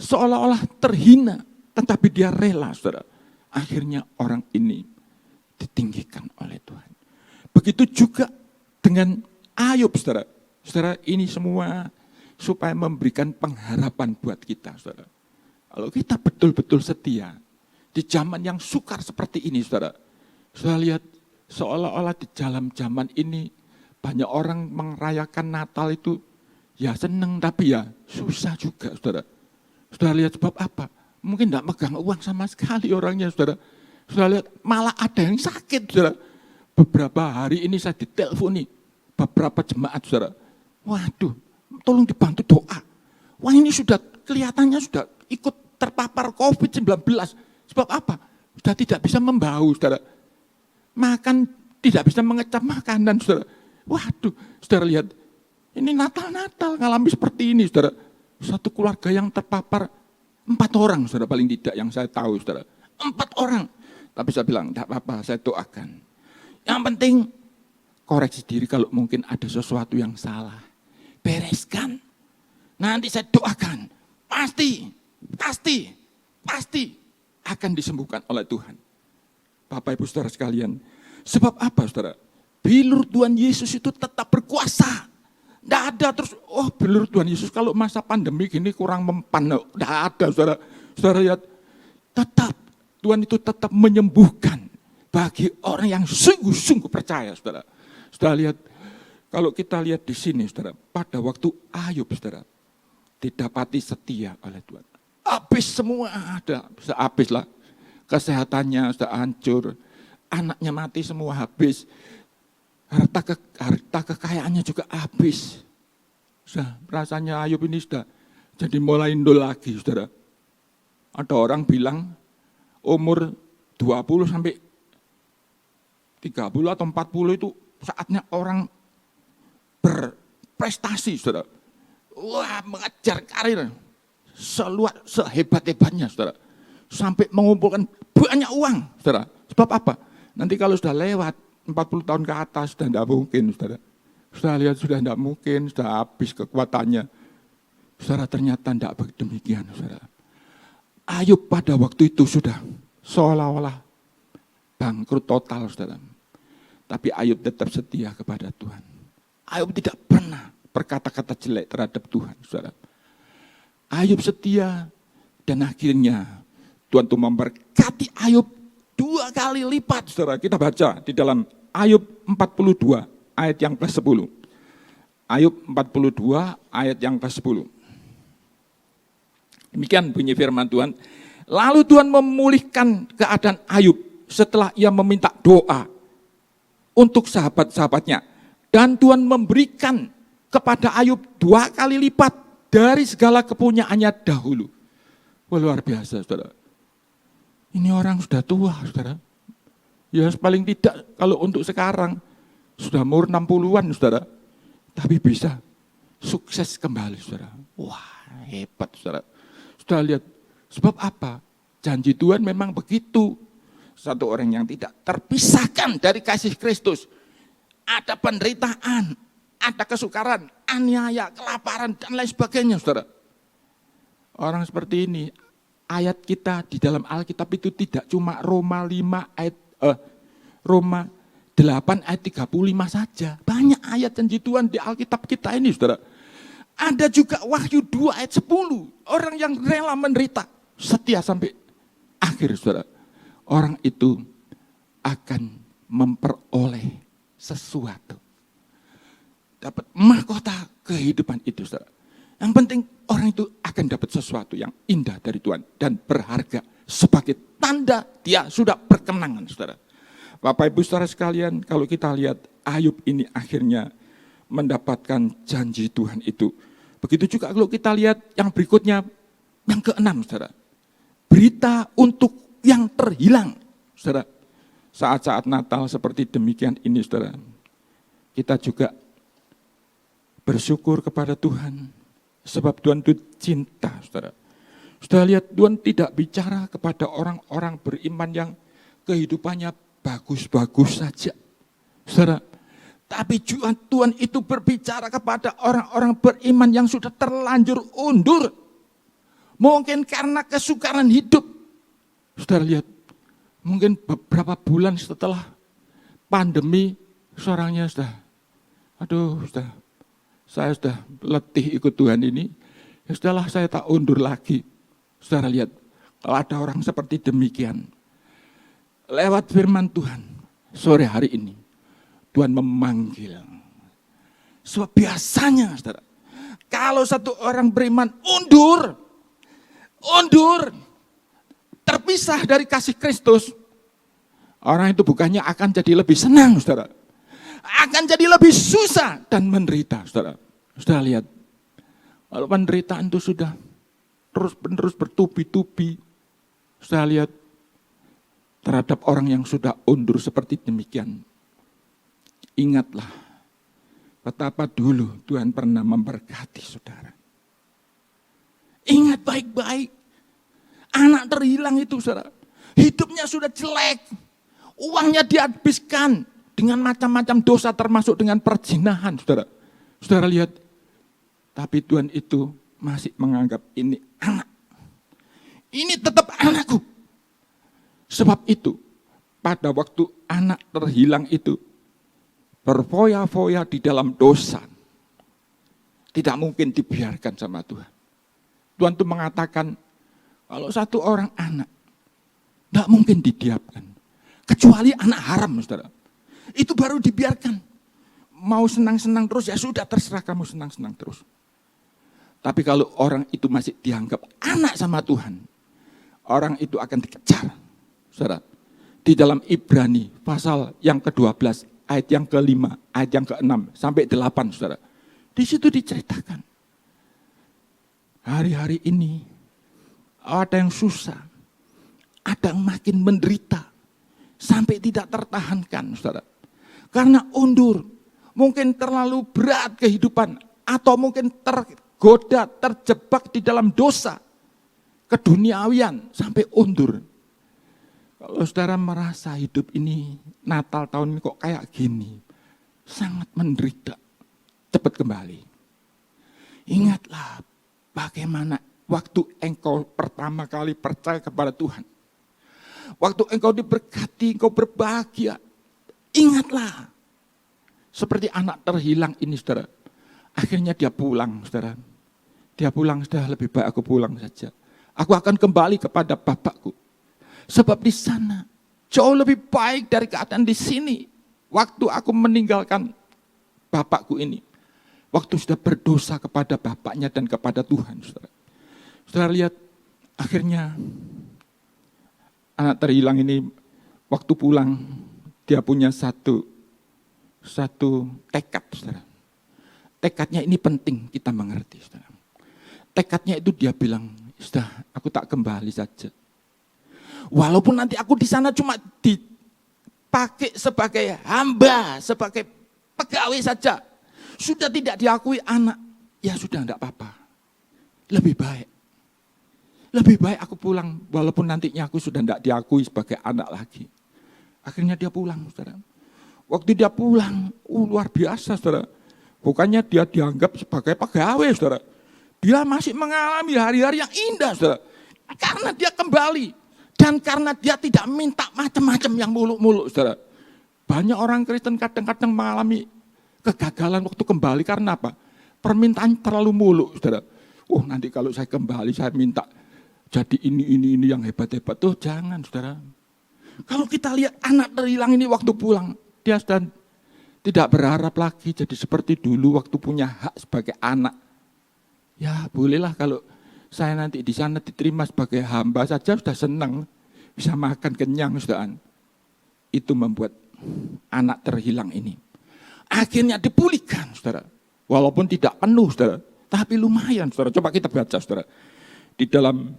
seolah-olah terhina, tetapi dia rela, saudara. Akhirnya orang ini ditinggikan oleh Tuhan. Begitu juga dengan Ayub, saudara. Saudara, ini semua supaya memberikan pengharapan buat kita, saudara. Kalau kita betul-betul setia, di zaman yang sukar seperti ini, saudara. Saudara lihat, seolah-olah di dalam zaman ini, banyak orang merayakan Natal itu, ya seneng, tapi ya susah juga, saudara. Saudara lihat sebab apa? Mungkin tidak megang uang sama sekali orangnya, saudara. Saudara lihat, malah ada yang sakit, saudara. Beberapa hari ini saya diteleponi, beberapa jemaat, saudara. Waduh, tolong dibantu doa. Wah, ini sudah kelihatannya sudah ikut terpapar COVID-19. Sebab apa? Sudah tidak bisa membau, saudara. Makan tidak bisa mengecap makanan, saudara. Waduh, saudara lihat. Ini Natal-Natal ngalami seperti ini, saudara. Satu keluarga yang terpapar 4 orang, saudara, paling tidak yang saya tahu, saudara. 4 orang. Tapi saya bilang, tidak apa-apa, saya doakan. Yang penting, koreksi diri kalau mungkin ada sesuatu yang salah. Bereskan. Nanti saya doakan. Pasti akan disembuhkan oleh Tuhan. Bapak Ibu Saudara sekalian, sebab apa, saudara? Bilur Tuhan Yesus itu tetap berkuasa. Tidak ada terus, bilur Tuhan Yesus kalau masa pandemi gini kurang mempan. Tidak ada, saudara. Saudara lihat, tetap, Tuhan itu tetap menyembuhkan bagi orang yang sungguh-sungguh percaya, saudara. Saudara lihat, kalau kita lihat di sini, saudara, pada waktu Ayub, saudara, didapati setia oleh Tuhan. Habis semua ada, bisa habis lah. Kesehatannya sudah hancur, anaknya mati semua habis. Harta kekayaannya juga habis. Sudah, rasanya Ayub ini sudah jadi mulai ndol lagi, saudara. Ada orang bilang umur 20 sampai 30 atau 40 itu saatnya orang berprestasi, saudara. Wah, mengejar karir sehebat-hebatnya, saudara. Sampai mengumpulkan banyak uang, saudara. Sebab apa? Nanti kalau sudah lewat 40 tahun ke atas, sudah tidak mungkin, saudara. Sudah lihat, sudah tidak mungkin, sudah habis kekuatannya. Saudara, ternyata tidak demikian, saudara. Ayub pada waktu itu sudah seolah-olah bangkrut total, saudara. Tapi Ayub tetap setia kepada Tuhan. Ayub tidak pernah berkata-kata jelek terhadap Tuhan, saudara. Ayub setia dan akhirnya Tuhan itu memberkati Ayub 2 kali lipat, saudara. Kita baca di dalam Ayub 42 ayat yang ke-10. Ayub 42 ayat yang ke-10. Demikian bunyi firman Tuhan. Lalu Tuhan memulihkan keadaan Ayub setelah ia meminta doa untuk sahabat-sahabatnya. Dan Tuhan memberikan kepada Ayub 2 kali lipat dari segala kepunyaannya dahulu. Wah, luar biasa, saudara. Ini orang sudah tua, saudara. Ya paling tidak kalau untuk sekarang sudah umur 60-an, saudara. Tapi bisa sukses kembali, saudara. Wah, hebat saudara. Sudah lihat, sebab apa? Janji Tuhan memang begitu. Satu orang yang tidak terpisahkan dari kasih Kristus. Ada penderitaan, ada kesukaran, aniaya, kelaparan, dan lain sebagainya, saudara. Orang seperti ini, ayat kita di dalam Alkitab itu tidak cuma Roma 8 ayat 35 saja. Banyak ayat janji Tuhan di Alkitab kita ini, saudara. Ada juga Wahyu 2 ayat 10. Orang yang rela menderita, setia sampai akhir, saudara. Orang itu akan memperoleh sesuatu. Dapat mahkota kehidupan itu, saudara. Yang penting orang itu akan dapat sesuatu yang indah dari Tuhan dan berharga sebagai tanda dia sudah berkemenangan, saudara. Bapak Ibu saudara sekalian, kalau kita lihat Ayub ini akhirnya mendapatkan janji Tuhan itu. Begitu juga kalau kita lihat yang berikutnya, yang keenam, saudara. Berita untuk yang terhilang, saudara. Saat-saat Natal seperti demikian ini, saudara. Kita juga bersyukur kepada Tuhan. Sebab Tuhan itu cinta, saudara. Sudah lihat, Tuhan tidak bicara kepada orang-orang beriman yang kehidupannya bagus-bagus saja, saudara. Tapi Tuhan itu berbicara kepada orang-orang beriman yang sudah terlanjur undur. Mungkin karena kesukaran hidup. Saudara lihat, mungkin beberapa bulan setelah pandemi, seorangnya saya sudah letih ikut Tuhan ini, ya sudahlah saya tak undur lagi. Saudara lihat, kalau ada orang seperti demikian, lewat firman Tuhan, sore hari ini, Tuhan memanggil. Sebab biasanya, saudara, kalau satu orang beriman undur, terpisah dari kasih Kristus, orang itu bukannya akan jadi lebih senang, saudara. Akan jadi lebih susah dan menderita, saudara. Saudara lihat, kalau penderitaan itu sudah terus-menerus bertubi-tubi, saudara lihat, terhadap orang yang sudah undur seperti demikian. Ingatlah, betapa dulu Tuhan pernah memberkati saudara. Ingat baik-baik, anak terhilang itu, saudara. Hidupnya sudah jelek, uangnya dihabiskan dengan macam-macam dosa termasuk dengan perzinahan, saudara. Saudara lihat, tapi Tuhan itu masih menganggap ini anak. Ini tetap anakku. Sebab itu, pada waktu anak terhilang itu, berfoya-foya di dalam dosa, tidak mungkin dibiarkan sama Tuhan. Tuhan itu mengatakan, kalau satu orang anak, tidak mungkin didiamkan. Kecuali anak haram, saudara. Itu baru dibiarkan. Mau senang-senang terus, ya sudah terserah kamu senang-senang terus. Tapi kalau orang itu masih dianggap anak sama Tuhan, orang itu akan dikejar. Saudara, di dalam Ibrani pasal yang ke-12, ayat yang ke-5, ayat yang ke-6, sampai 8, saudara. Di situ diceritakan. Hari-hari ini ada yang susah, ada yang makin menderita, sampai tidak tertahankan, saudara. Karena undur, mungkin terlalu berat kehidupan, atau mungkin tergoda, terjebak di dalam dosa, keduniawian, sampai undur. Kalau saudara merasa hidup ini, Natal tahun ini kok kayak gini, sangat menderita, cepat kembali. Ingatlah bagaimana waktu engkau pertama kali percaya kepada Tuhan. Waktu engkau diberkati, engkau berbahagia. Ingatlah, seperti anak terhilang ini, saudara. Akhirnya dia pulang, saudara. Dia pulang, sudah lebih baik aku pulang saja. Aku akan kembali kepada bapakku. Sebab di sana jauh lebih baik dari keadaan di sini. Waktu aku meninggalkan bapakku ini. Waktu sudah berdosa kepada bapaknya dan kepada Tuhan, saudara. Saudara lihat, akhirnya anak terhilang ini waktu pulang, dia punya satu tekad, saudara. Tekadnya ini penting kita mengerti, saudara. Tekadnya itu dia bilang, sudah aku tak kembali saja. Walaupun nanti aku di sana cuma dipakai sebagai hamba, sebagai pegawai saja. Sudah tidak diakui anak, ya sudah enggak apa-apa. lebih baik. Lebih baik aku pulang, walaupun nantinya aku sudah tidak diakui sebagai anak lagi. Akhirnya dia pulang, saudara. Waktu dia pulang, luar biasa, saudara. Bukannya dia dianggap sebagai pegawai, saudara. Dia masih mengalami hari-hari yang indah, saudara. Karena dia kembali. Dan karena dia tidak minta macam-macam yang muluk-muluk, saudara. Banyak orang Kristen kadang-kadang mengalami kegagalan waktu kembali karena apa? Permintaan terlalu muluk, saudara. Nanti kalau saya kembali, saya minta jadi ini yang hebat-hebat. Tuh jangan, saudara. Kalau kita lihat anak terhilang ini waktu pulang, dia sudah tidak berharap lagi jadi seperti dulu waktu punya hak sebagai anak. Ya bolehlah kalau saya nanti di sana diterima sebagai hamba saja sudah senang. Bisa makan kenyang, saudara. Itu membuat anak terhilang ini akhirnya dipulihkan, saudara. Walaupun tidak penuh, saudara. Tapi lumayan, saudara. Coba kita baca, saudara. Di dalam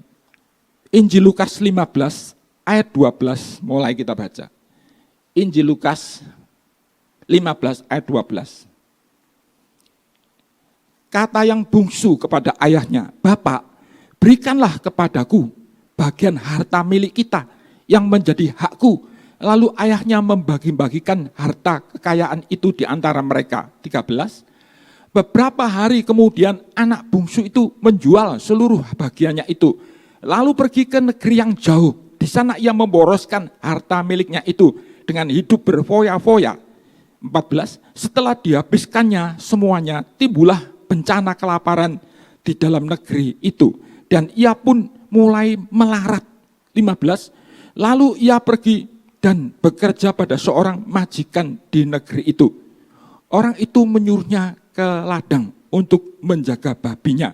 Injil Lukas 15 ayat 12 mulai kita baca. Injil Lukas 15 ayat 12. Kata yang bungsu kepada ayahnya, "Bapak, berikanlah kepadaku bagian harta milik kita yang menjadi hakku." Lalu ayahnya membagi-bagikan harta kekayaan itu di antara mereka. 13. Beberapa hari kemudian anak bungsu itu menjual seluruh bagiannya itu. Lalu pergi ke negeri yang jauh. Di sana ia memboroskan harta miliknya itu dengan hidup berfoya-foya. 14. Setelah dihabiskannya semuanya, timbullah bencana kelaparan di dalam negeri itu. Dan ia pun mulai melarat. 15. Lalu ia pergi dan bekerja pada seorang majikan di negeri itu. Orang itu menyuruhnya ke ladang untuk menjaga babinya.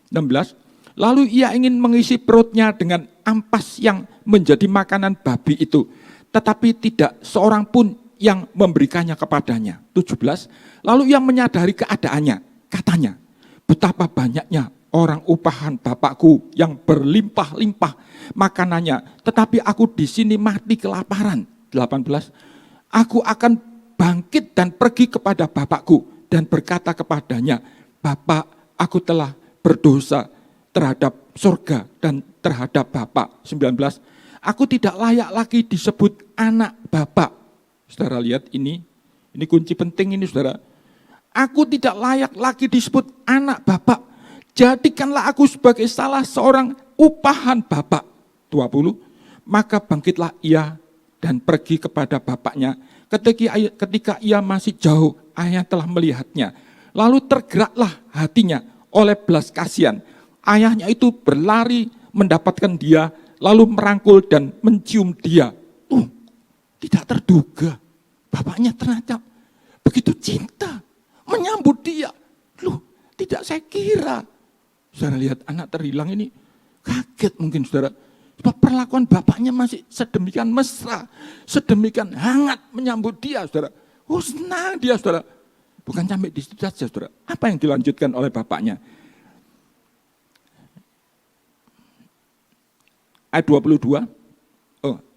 16. Lalu ia ingin mengisi perutnya dengan ampas yang menjadi makanan babi itu. Tetapi tidak seorang pun yang memberikannya kepadanya. 17. Lalu ia menyadari keadaannya. Katanya, betapa banyaknya orang upahan bapakku yang berlimpah-limpah makanannya. Tetapi aku di sini mati kelaparan. 18. Aku akan bangkit dan pergi kepada bapakku dan berkata kepadanya, Bapak, aku telah berdosa terhadap surga dan terhadap Bapak. 19. Aku tidak layak lagi disebut anak Bapak. Saudara lihat ini kunci penting ini, saudara. Aku tidak layak lagi disebut anak Bapak. Jadikanlah aku sebagai salah seorang upahan Bapak. 20. Maka bangkitlah ia dan pergi kepada bapaknya. Ketika ia masih jauh, ayahnya telah melihatnya. Lalu tergeraklah hatinya oleh belas kasihan. Ayahnya itu berlari mendapatkan dia, lalu merangkul dan mencium dia. Tidak terduga, bapaknya ternyata begitu cinta, menyambut dia. Tidak saya kira. Saudara lihat anak terhilang ini, kaget mungkin saudara. Sebab perlakuan bapaknya masih sedemikian mesra, sedemikian hangat menyambut dia, saudara. Senang dia, saudara. Bukan sampai di situ saja, saudara. Apa yang dilanjutkan oleh bapaknya? Ayat 22,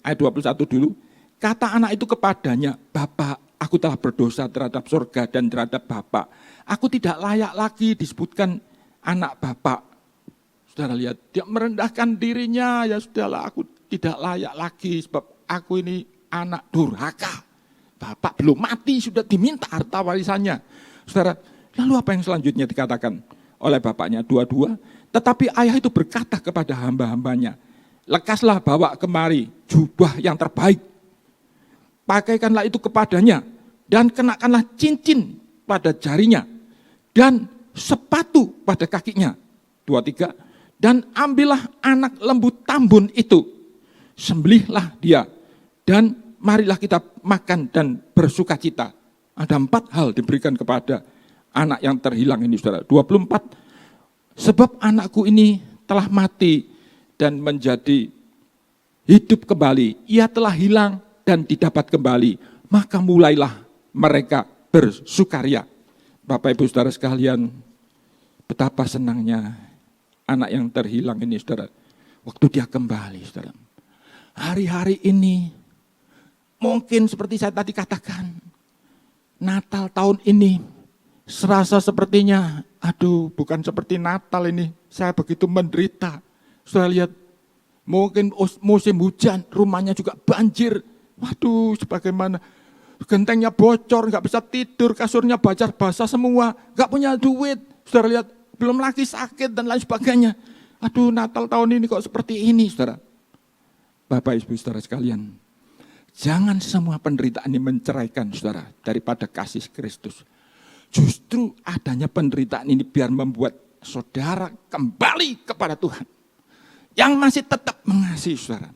ayat 21 dulu. Kata anak itu kepadanya, Bapak, aku telah berdosa terhadap surga dan terhadap Bapak. Aku tidak layak lagi disebutkan anak Bapak. Saudara lihat, dia merendahkan dirinya, ya sudahlah aku tidak layak lagi sebab aku ini anak durhaka. Bapak belum mati, sudah diminta harta warisannya. Saudara, lalu apa yang selanjutnya dikatakan oleh bapaknya? 22, tetapi ayah itu berkata kepada hamba-hambanya, lekaslah bawa kemari jubah yang terbaik. Pakaikanlah itu kepadanya dan kenakanlah cincin pada jarinya dan sepatu pada kakinya. 23, dan ambillah anak lembu tambun itu, sembelihlah dia dan marilah kita makan dan bersukacita. Ada 4 hal diberikan kepada anak yang terhilang ini, saudara. 24, sebab anakku ini telah mati dan menjadi hidup kembali. Ia telah hilang dan didapat kembali. Maka mulailah mereka bersukaria. Bapak Ibu Saudara sekalian, betapa senangnya anak yang terhilang ini, saudara. Waktu dia kembali, saudara. Hari-hari ini, mungkin seperti saya tadi katakan, Natal tahun ini serasa sepertinya, bukan seperti Natal ini. saya begitu menderita. Saudara lihat, mungkin musim hujan, rumahnya juga banjir. Waduh, sebagaimana gentengnya bocor, nggak bisa tidur, kasurnya basah semua, nggak punya duit. Saudara lihat, belum lagi sakit dan lain sebagainya. Aduh, Natal tahun ini kok seperti ini, saudara. Bapak Ibu saudara sekalian, jangan semua penderitaan ini menceraikan saudara daripada kasih Kristus. Justru adanya penderitaan ini biar membuat saudara kembali kepada Tuhan. Yang masih tetap mengasihi saudara.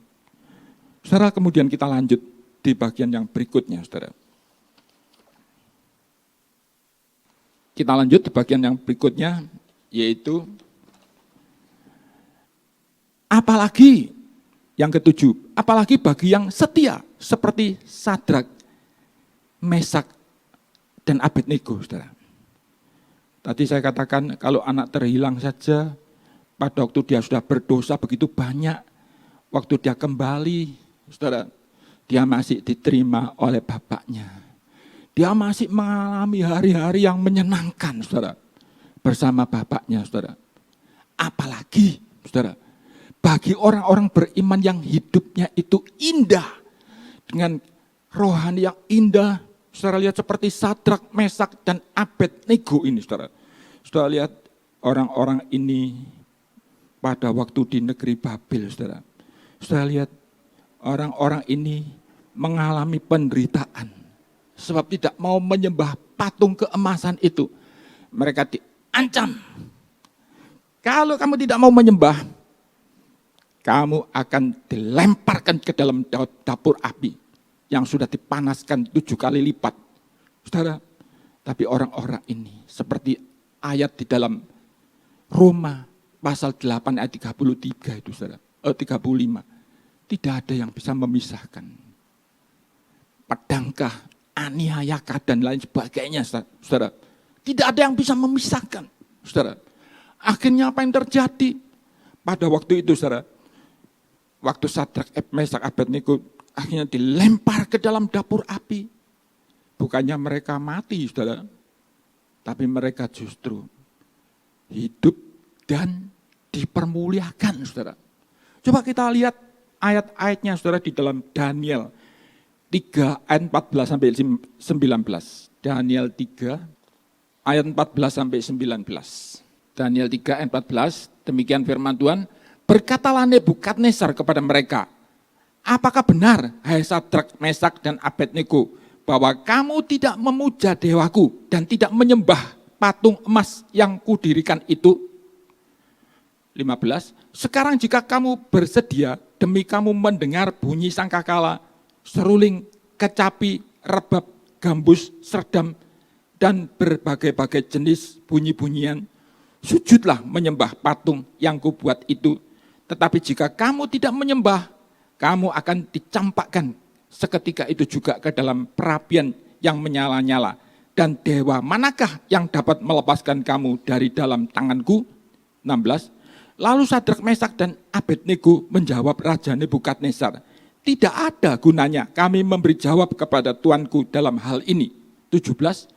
Saudara, kemudian kita lanjut di bagian yang berikutnya saudara. Kita lanjut di bagian yang berikutnya, yaitu apalagi yang ketujuh, apalagi bagi yang setia seperti Sadrak, Mesak, dan Abednego, saudara. Tadi saya katakan kalau anak terhilang saja, pada waktu dia sudah berdosa begitu banyak, waktu dia kembali, saudara, dia masih diterima oleh bapaknya. Dia masih mengalami hari-hari yang menyenangkan, saudara, bersama bapaknya, saudara. Apalagi, saudara, bagi orang-orang beriman yang hidupnya itu indah, dengan rohani yang indah, saudara lihat seperti Sadrak, Mesak, dan Abednego ini, saudara. Saudara lihat orang-orang ini pada waktu di negeri Babel, saudara. Saudara lihat orang-orang ini mengalami penderitaan, sebab tidak mau menyembah patung keemasan itu. Mereka diancam, kalau kamu tidak mau menyembah, kamu akan dilemparkan ke dalam dapur api yang sudah dipanaskan 7 kali lipat. Saudara, tapi orang-orang ini seperti ayat di dalam Roma pasal 8 ayat 33 itu, saudara, 35. Tidak ada yang bisa memisahkan. Pedangkah, aniayakah, dan lain sebagainya, saudara. Tidak ada yang bisa memisahkan, saudara. Akhirnya apa yang terjadi? Pada waktu itu, saudara, waktu Sadrak, Mesak, Abednego akhirnya dilempar ke dalam dapur api. Bukannya mereka mati, saudara, tapi mereka justru hidup dan dipermuliakan, saudara. Coba kita lihat ayat-ayatnya, saudara, di dalam Daniel 3 ayat 14 sampai 19. Daniel 3 ayat 14 sampai 19. Daniel 3 ayat 14, demikian firman Tuhan. Berkatalah Nebukadnezar kepada mereka, apakah benar, hai Sadrak, Mesak, dan Abednego, bahwa kamu tidak memuja dewaku dan tidak menyembah patung emas yang kudirikan itu? 15, sekarang jika kamu bersedia, demi kamu mendengar bunyi sangkakala, seruling, kecapi, rebab, gambus, serdam, dan berbagai-bagai jenis bunyi-bunyian, sujudlah menyembah patung yang kubuat itu. Tetapi jika kamu tidak menyembah, kamu akan dicampakkan seketika itu juga ke dalam perapian yang menyala-nyala. Dan dewa manakah yang dapat melepaskan kamu dari dalam tanganku? 16. Lalu Sadrak, Mesak, dan Abednego menjawab Raja Nebukadnezar, tidak ada gunanya kami memberi jawab kepada Tuanku dalam hal ini. 17.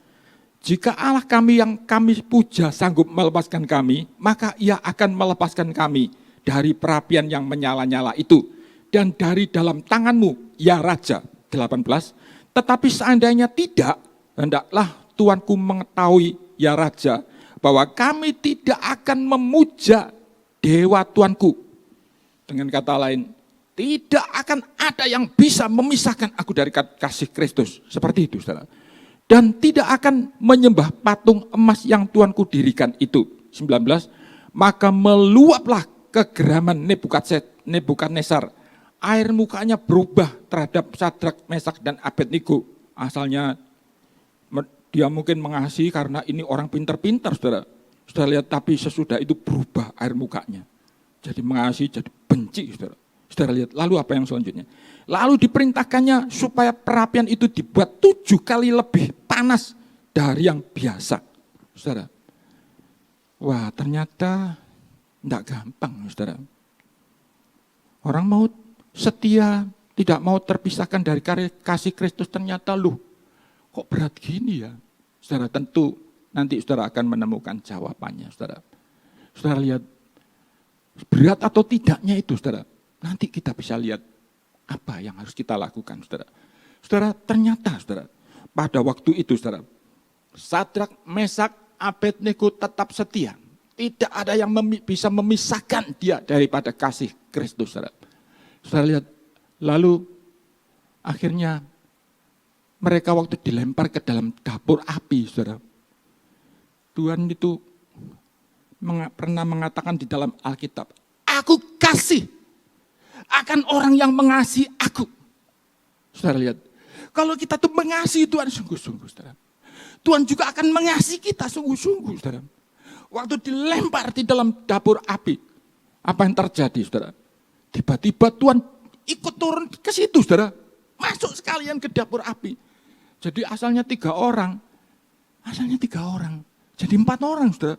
Jika Allah kami yang kami puja sanggup melepaskan kami, maka ia akan melepaskan kami dari perapian yang menyala-nyala itu, dan dari dalam tanganmu, ya Raja. 18. Tetapi seandainya tidak, hendaklah Tuanku mengetahui, ya Raja, bahwa kami tidak akan memuja dewa Tuanku. Dengan kata lain, tidak akan ada yang bisa memisahkan aku dari kasih Kristus. Seperti itu, saudara. Dan tidak akan menyembah patung emas yang Tuanku dirikan itu. 19. Maka meluaplah kegeraman Nebukadnezar. Air mukanya berubah terhadap Sadrak, Mesak, dan Abednego. Asalnya dia mungkin mengasihi karena ini orang pintar-pintar, saudara. Saudara lihat, tapi sesudah itu berubah air mukanya. Jadi mengasihi, jadi benci, saudara. Saudara lihat, lalu apa yang selanjutnya? Lalu diperintahkannya supaya perapian itu dibuat 7 kali lebih panas dari yang biasa. Saudara, wah ternyata tidak gampang, saudara. Orang mau setia, tidak mau terpisahkan dari kasih Kristus, ternyata kok berat gini ya. Saudara, tentu nanti saudara akan menemukan jawabannya, saudara. Saudara lihat, berat atau tidaknya itu, saudara, nanti kita bisa lihat apa yang harus kita lakukan, saudara. Saudara, ternyata, saudara, pada waktu itu, saudara, Sadrak, Mesak, Abednego tetap setia. Tidak ada yang bisa memisahkan dia daripada kasih Kristus, saudara. Saudara lihat, lalu akhirnya mereka waktu dilempar ke dalam dapur api, saudara. Tuhan itu pernah mengatakan di dalam Alkitab, aku kasih akan orang yang mengasihi aku. Saudara lihat, kalau kita tuh mengasihi Tuhan sungguh-sungguh, saudara, Tuhan juga akan mengasihi kita sungguh-sungguh, saudara. Waktu dilempar di dalam dapur api, apa yang terjadi, saudara? Tiba-tiba Tuhan ikut turun ke situ, saudara. Masuk sekalian ke dapur api. Jadi asalnya 3 orang. Jadi 4 orang, saudara.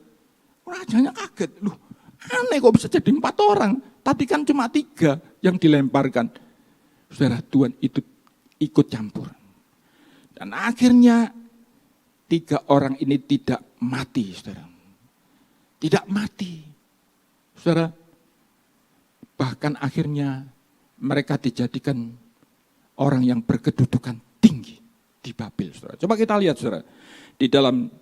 Rajanya kaget. Loh, aneh kok bisa jadi 4 orang. Tadi kan cuma 3 yang dilemparkan. Saudara, Tuhan itu ikut campur. Dan akhirnya 3 orang ini tidak mati, saudara. Tidak mati. Saudara, bahkan akhirnya mereka dijadikan orang yang berkedudukan tinggi di Babel, saudara. Coba kita lihat, saudara, di dalam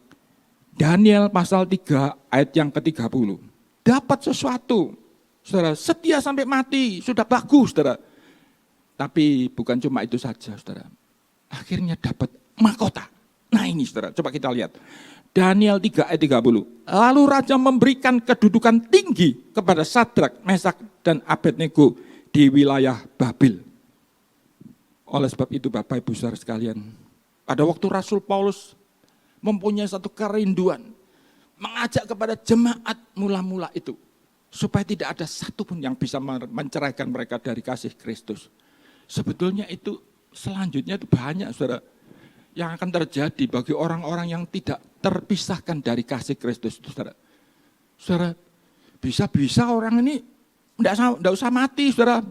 Daniel pasal 3 ayat yang ke-30. Dapat sesuatu, saudara, setia sampai mati, sudah bagus, saudara. Tapi bukan cuma itu saja, saudara. Akhirnya dapat mahkota. Nah ini, saudara, coba kita lihat. Daniel 3 ayat 30. Lalu raja memberikan kedudukan tinggi kepada Sadrak, Mesak, dan Abednego di wilayah Babel. Oleh sebab itu Bapak Ibu Saudara sekalian, pada waktu Rasul Paulus mempunyai satu kerinduan, mengajak kepada jemaat mula-mula itu, supaya tidak ada satupun yang bisa menceraikan mereka dari kasih Kristus. Sebetulnya itu selanjutnya itu banyak, saudara, yang akan terjadi bagi orang-orang yang tidak terpisahkan dari kasih Kristus, saudara. Saudara, bisa-bisa orang ini tidak usah mati, saudara.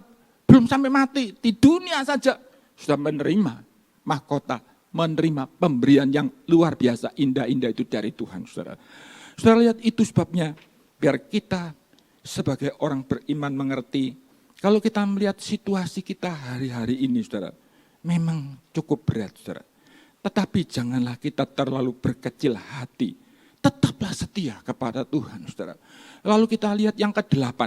Belum sampai mati, di dunia saja sudah menerima mahkota, menerima pemberian yang luar biasa, indah-indah itu dari Tuhan, saudara. Saudara lihat, itu sebabnya biar kita sebagai orang beriman mengerti, kalau kita melihat situasi kita hari-hari ini, saudara, memang cukup berat, saudara. Tetapi janganlah kita terlalu berkecil hati. Tetaplah setia kepada Tuhan, saudara. Lalu kita lihat yang ke-8.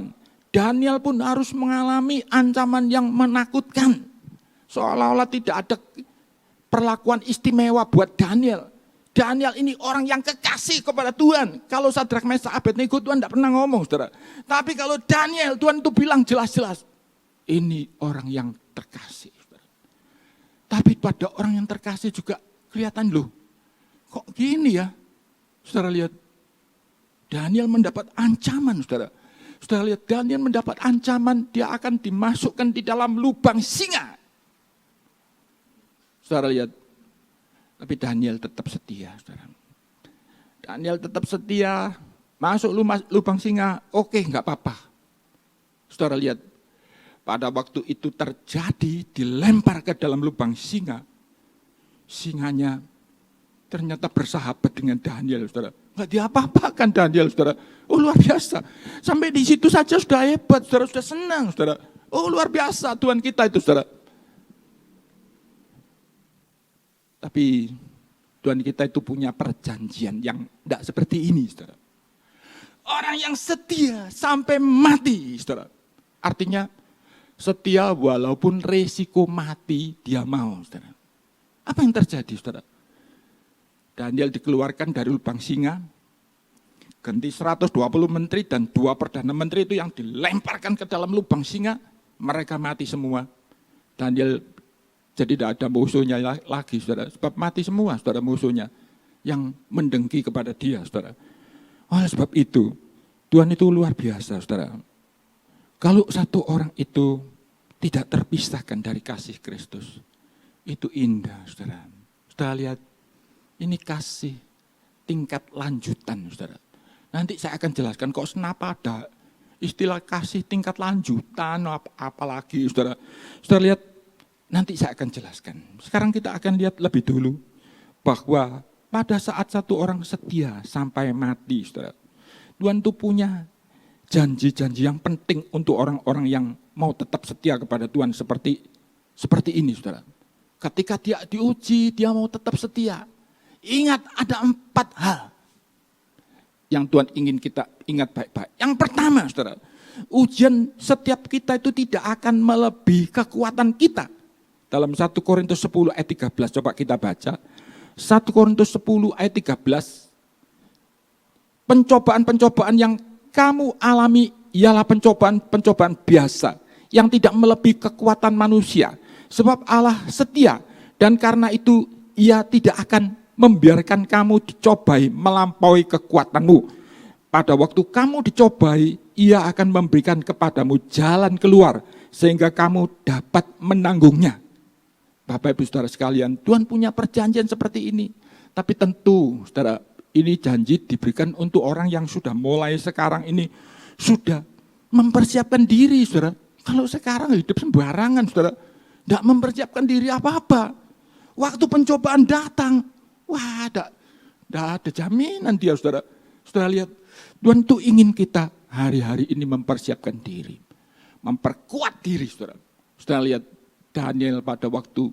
Daniel pun harus mengalami ancaman yang menakutkan. Seolah-olah tidak ada perlakuan istimewa buat Daniel. Daniel ini orang yang kekasih kepada Tuhan. Kalau Sadrak, Mesak, Abednego, Tuhan tidak pernah ngomong, saudara. Tapi kalau Daniel, Tuhan itu bilang jelas-jelas, ini orang yang terkasih. Tapi pada orang yang terkasih juga kelihatan, loh, kok gini ya? Saudara lihat, Daniel mendapat ancaman, saudara. Saudara lihat, Daniel mendapat ancaman, dia akan dimasukkan di dalam lubang singa. Saudara lihat, tapi Daniel tetap setia, saudara. Daniel tetap setia, masuk lubang singa, oke, enggak apa-apa. Saudara lihat, pada waktu itu terjadi, dilempar ke dalam lubang singa. Singanya ternyata bersahabat dengan Daniel, saudara. Enggak diapa-apakan Daniel, saudara. Oh, luar biasa. Sampai di situ saja sudah hebat, saudara, sudah senang, saudara. Oh, luar biasa Tuhan kita itu, saudara. Tapi Tuhan kita itu punya perjanjian yang tidak seperti ini, saudara. Orang yang setia sampai mati, saudara. Artinya setia walaupun resiko mati dia mau, saudara. Apa yang terjadi, saudara? Daniel dikeluarkan dari lubang singa, ganti 120 menteri dan 2 perdana menteri itu yang dilemparkan ke dalam lubang singa, mereka mati semua. Daniel jadi tidak ada musuhnya lagi, saudara. Sebab mati semua, saudara, musuhnya yang mendengki kepada dia, saudara. Oleh sebab itu, Tuhan itu luar biasa, saudara. Kalau satu orang itu tidak terpisahkan dari kasih Kristus, itu indah, saudara. Saudara lihat, ini kasih tingkat lanjutan, saudara. Nanti saya akan jelaskan kok kenapa ada istilah kasih tingkat lanjutan, apalagi, saudara. Saudara lihat, nanti saya akan jelaskan. Sekarang kita akan lihat lebih dulu bahwa pada saat satu orang setia sampai mati, saudara, Tuhan itu punya janji-janji yang penting untuk orang-orang yang mau tetap setia kepada Tuhan seperti ini, saudara. Ketika dia diuji, dia mau tetap setia. Ingat, ada 4 hal yang Tuhan ingin kita ingat baik-baik. Yang pertama, saudara, ujian setiap kita itu tidak akan melebihi kekuatan kita. Dalam 1 Korintus 10 ayat 13, coba kita baca. 1 Korintus 10 ayat 13, pencobaan-pencobaan yang kamu alami ialah pencobaan-pencobaan biasa, yang tidak melebihi kekuatan manusia. Sebab Allah setia, dan karena itu Ia tidak akan membiarkan kamu dicobai melampaui kekuatanmu. Pada waktu kamu dicobai, Ia akan memberikan kepadamu jalan keluar, sehingga kamu dapat menanggungnya. Bapak Ibu Saudara sekalian, Tuhan punya perjanjian seperti ini. Tapi tentu, saudara, ini janji diberikan untuk orang yang sudah mulai sekarang ini, sudah mempersiapkan diri, saudara. Kalau sekarang hidup sembarangan, saudara, tidak mempersiapkan diri apa-apa. Waktu pencobaan datang, wah, tidak ada jaminan dia, saudara. Saudara lihat, Tuhan itu ingin kita hari-hari ini mempersiapkan diri. Memperkuat diri, saudara. Saudara lihat, Daniel pada waktu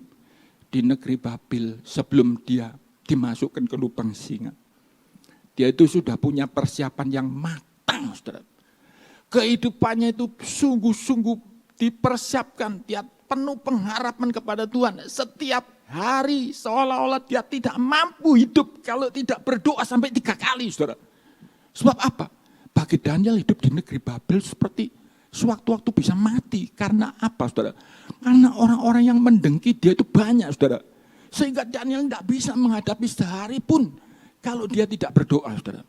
di negeri Babil sebelum dia dimasukkan ke lubang singa. Dia itu sudah punya persiapan yang matang, saudara. Kehidupannya itu sungguh-sungguh dipersiapkan, dia penuh pengharapan kepada Tuhan. Setiap hari seolah-olah dia tidak mampu hidup kalau tidak berdoa sampai 3 kali, saudara. Sebab apa? Bagi Daniel hidup di negeri Babel seperti sewaktu-waktu bisa mati. Karena apa, saudara? Karena orang-orang yang mendengki dia itu banyak, saudara. Sehingga Daniel tidak bisa menghadapi sehari pun kalau dia tidak berdoa, saudara.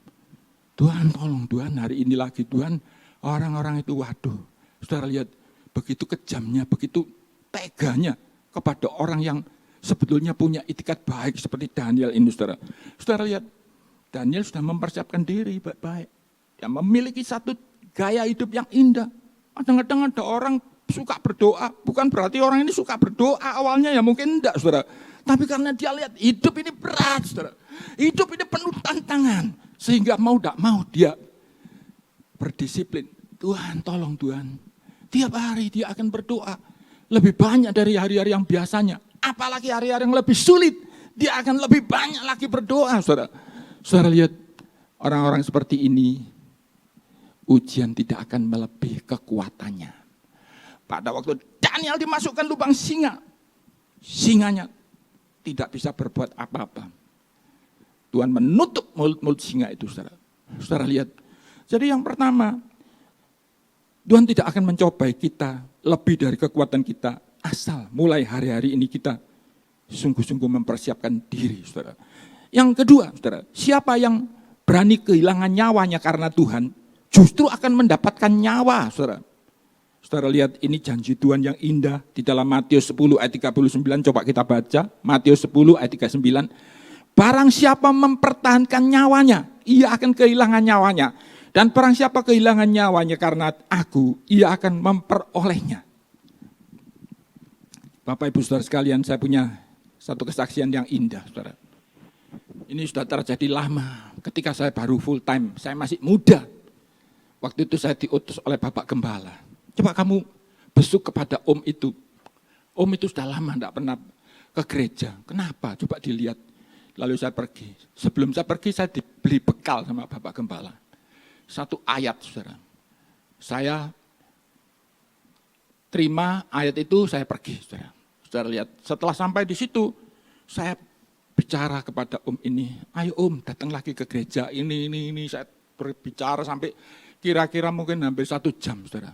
Tuhan tolong, Tuhan hari ini lagi, Tuhan. Orang-orang itu, waduh, saudara lihat, begitu kejamnya, begitu teganya kepada orang yang sebetulnya punya itikat baik seperti Daniel ini, saudara. Saudara lihat, Daniel sudah mempersiapkan diri baik-baik. Dia memiliki satu gaya hidup yang indah. Kadang-kadang ada orang suka berdoa, bukan berarti orang ini suka berdoa awalnya, ya mungkin enggak, saudara. Tapi karena dia lihat hidup ini berat, saudara. Hidup ini penuh tantangan. Sehingga mau tidak mau dia berdisiplin. Tuhan, tolong Tuhan. Tiap hari dia akan berdoa. Lebih banyak dari hari-hari yang biasanya. Apalagi hari-hari yang lebih sulit. Dia akan lebih banyak lagi berdoa, saudara. Saudara lihat, orang-orang seperti ini, ujian tidak akan melebihi kekuatannya. Pada waktu Daniel dimasukkan lubang singa, singanya tidak bisa berbuat apa-apa. Tuhan menutup mulut-mulut singa itu, saudara. Saudara lihat. Jadi yang pertama, Tuhan tidak akan mencobai kita lebih dari kekuatan kita, asal mulai hari-hari ini kita sungguh-sungguh mempersiapkan diri, saudara. Yang kedua, saudara, siapa yang berani kehilangan nyawanya karena Tuhan, justru akan mendapatkan nyawa, saudara. Saudara lihat, ini janji Tuhan yang indah di dalam Matius 10 ayat 39, coba kita baca. Matius 10 ayat 39. Barang siapa mempertahankan nyawanya, ia akan kehilangan nyawanya. Dan barang siapa kehilangan nyawanya karena aku, ia akan memperolehnya. Bapak Ibu Saudara sekalian, saya punya satu kesaksian yang indah, saudara. Ini sudah terjadi lama, ketika saya baru full time, saya masih muda. Waktu itu saya diutus oleh Bapak Gembala. Coba kamu besuk kepada om itu. Om itu sudah lama tidak pernah ke gereja. Kenapa? Coba dilihat. Lalu saya pergi. Sebelum saya pergi, saya dibeli bekal sama Bapak Gembala. Satu ayat, saudara. Saya terima ayat itu, saya pergi, saudara. Saudara lihat, setelah sampai di situ, saya bicara kepada om ini. Ayo om, datang lagi ke gereja. Ini. Saya berbicara sampai kira-kira mungkin hampir 1 jam, saudara.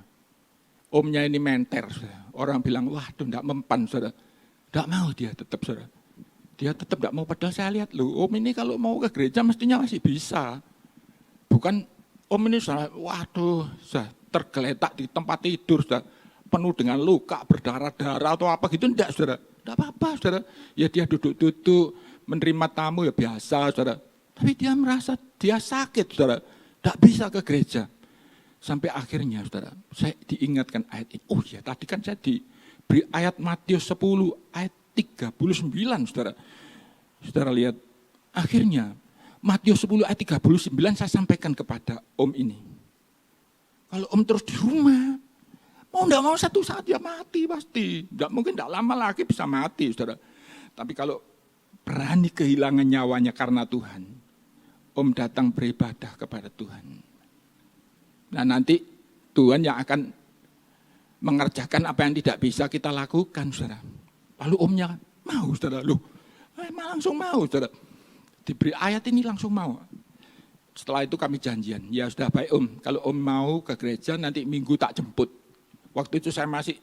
Omnya ini menter, saudara. Orang bilang, waduh, tidak mempan, saudara. Tidak mau dia tetap, saudara. Dia tetap tidak mau, padahal saya lihat, loh, om ini kalau mau ke gereja mestinya masih bisa. Bukan om ini, saudara, waduh, saudara, tergeletak di tempat tidur, saudara. Penuh dengan luka, berdarah-darah atau apa gitu, tidak, saudara. Tidak apa-apa, saudara. Ya dia duduk-duduk, menerima tamu ya biasa, saudara. Tapi dia merasa dia sakit, saudara. Tidak bisa ke gereja. Sampai akhirnya, saudara, saya diingatkan ayat ini. Oh ya, tadi kan saya diberi ayat Matius 10, ayat 39, saudara. Saudara lihat, akhirnya Matius 10 ayat 39 saya sampaikan kepada om ini. Kalau om terus di rumah, mau enggak mau satu saat ya mati pasti. Mungkin enggak lama lagi bisa mati, saudara. Tapi kalau berani kehilangan nyawanya karena Tuhan, om datang beribadah kepada Tuhan. Nah nanti Tuhan yang akan mengerjakan apa yang tidak bisa kita lakukan, saudara. Lalu omnya mau, saudara. Loh, emang langsung mau, saudara. Diberi ayat ini langsung mau. Setelah itu kami janjian, ya sudah baik om, kalau om mau ke gereja nanti minggu tak jemput. Waktu itu saya masih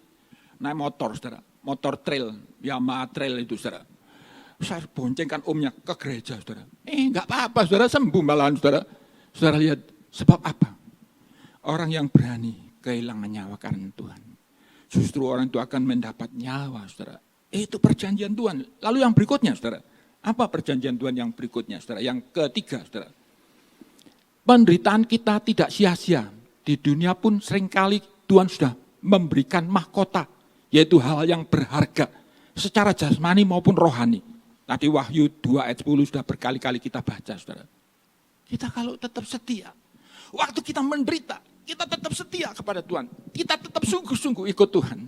naik motor, saudara. Motor trail, Yamaha trail itu, saudara. Saya boncengkan omnya ke gereja, saudara. Enggak apa-apa, saudara, sembuh malahan, saudara. Saudara lihat, sebab apa? Orang yang berani kehilangan nyawa karena Tuhan. Justru orang itu akan mendapat nyawa, saudara. Itu perjanjian Tuhan. Lalu yang berikutnya, saudara. Apa perjanjian Tuhan yang berikutnya, saudara? Yang ketiga, saudara. Penderitaan kita tidak sia-sia. Di dunia pun seringkali Tuhan sudah memberikan mahkota, yaitu hal yang berharga, secara jasmani maupun rohani. Tadi Wahyu 2 ayat 10 sudah berkali-kali kita baca, saudara. Kita kalau tetap setia, waktu kita menderita, kita tetap setia kepada Tuhan. Kita tetap sungguh-sungguh ikut Tuhan.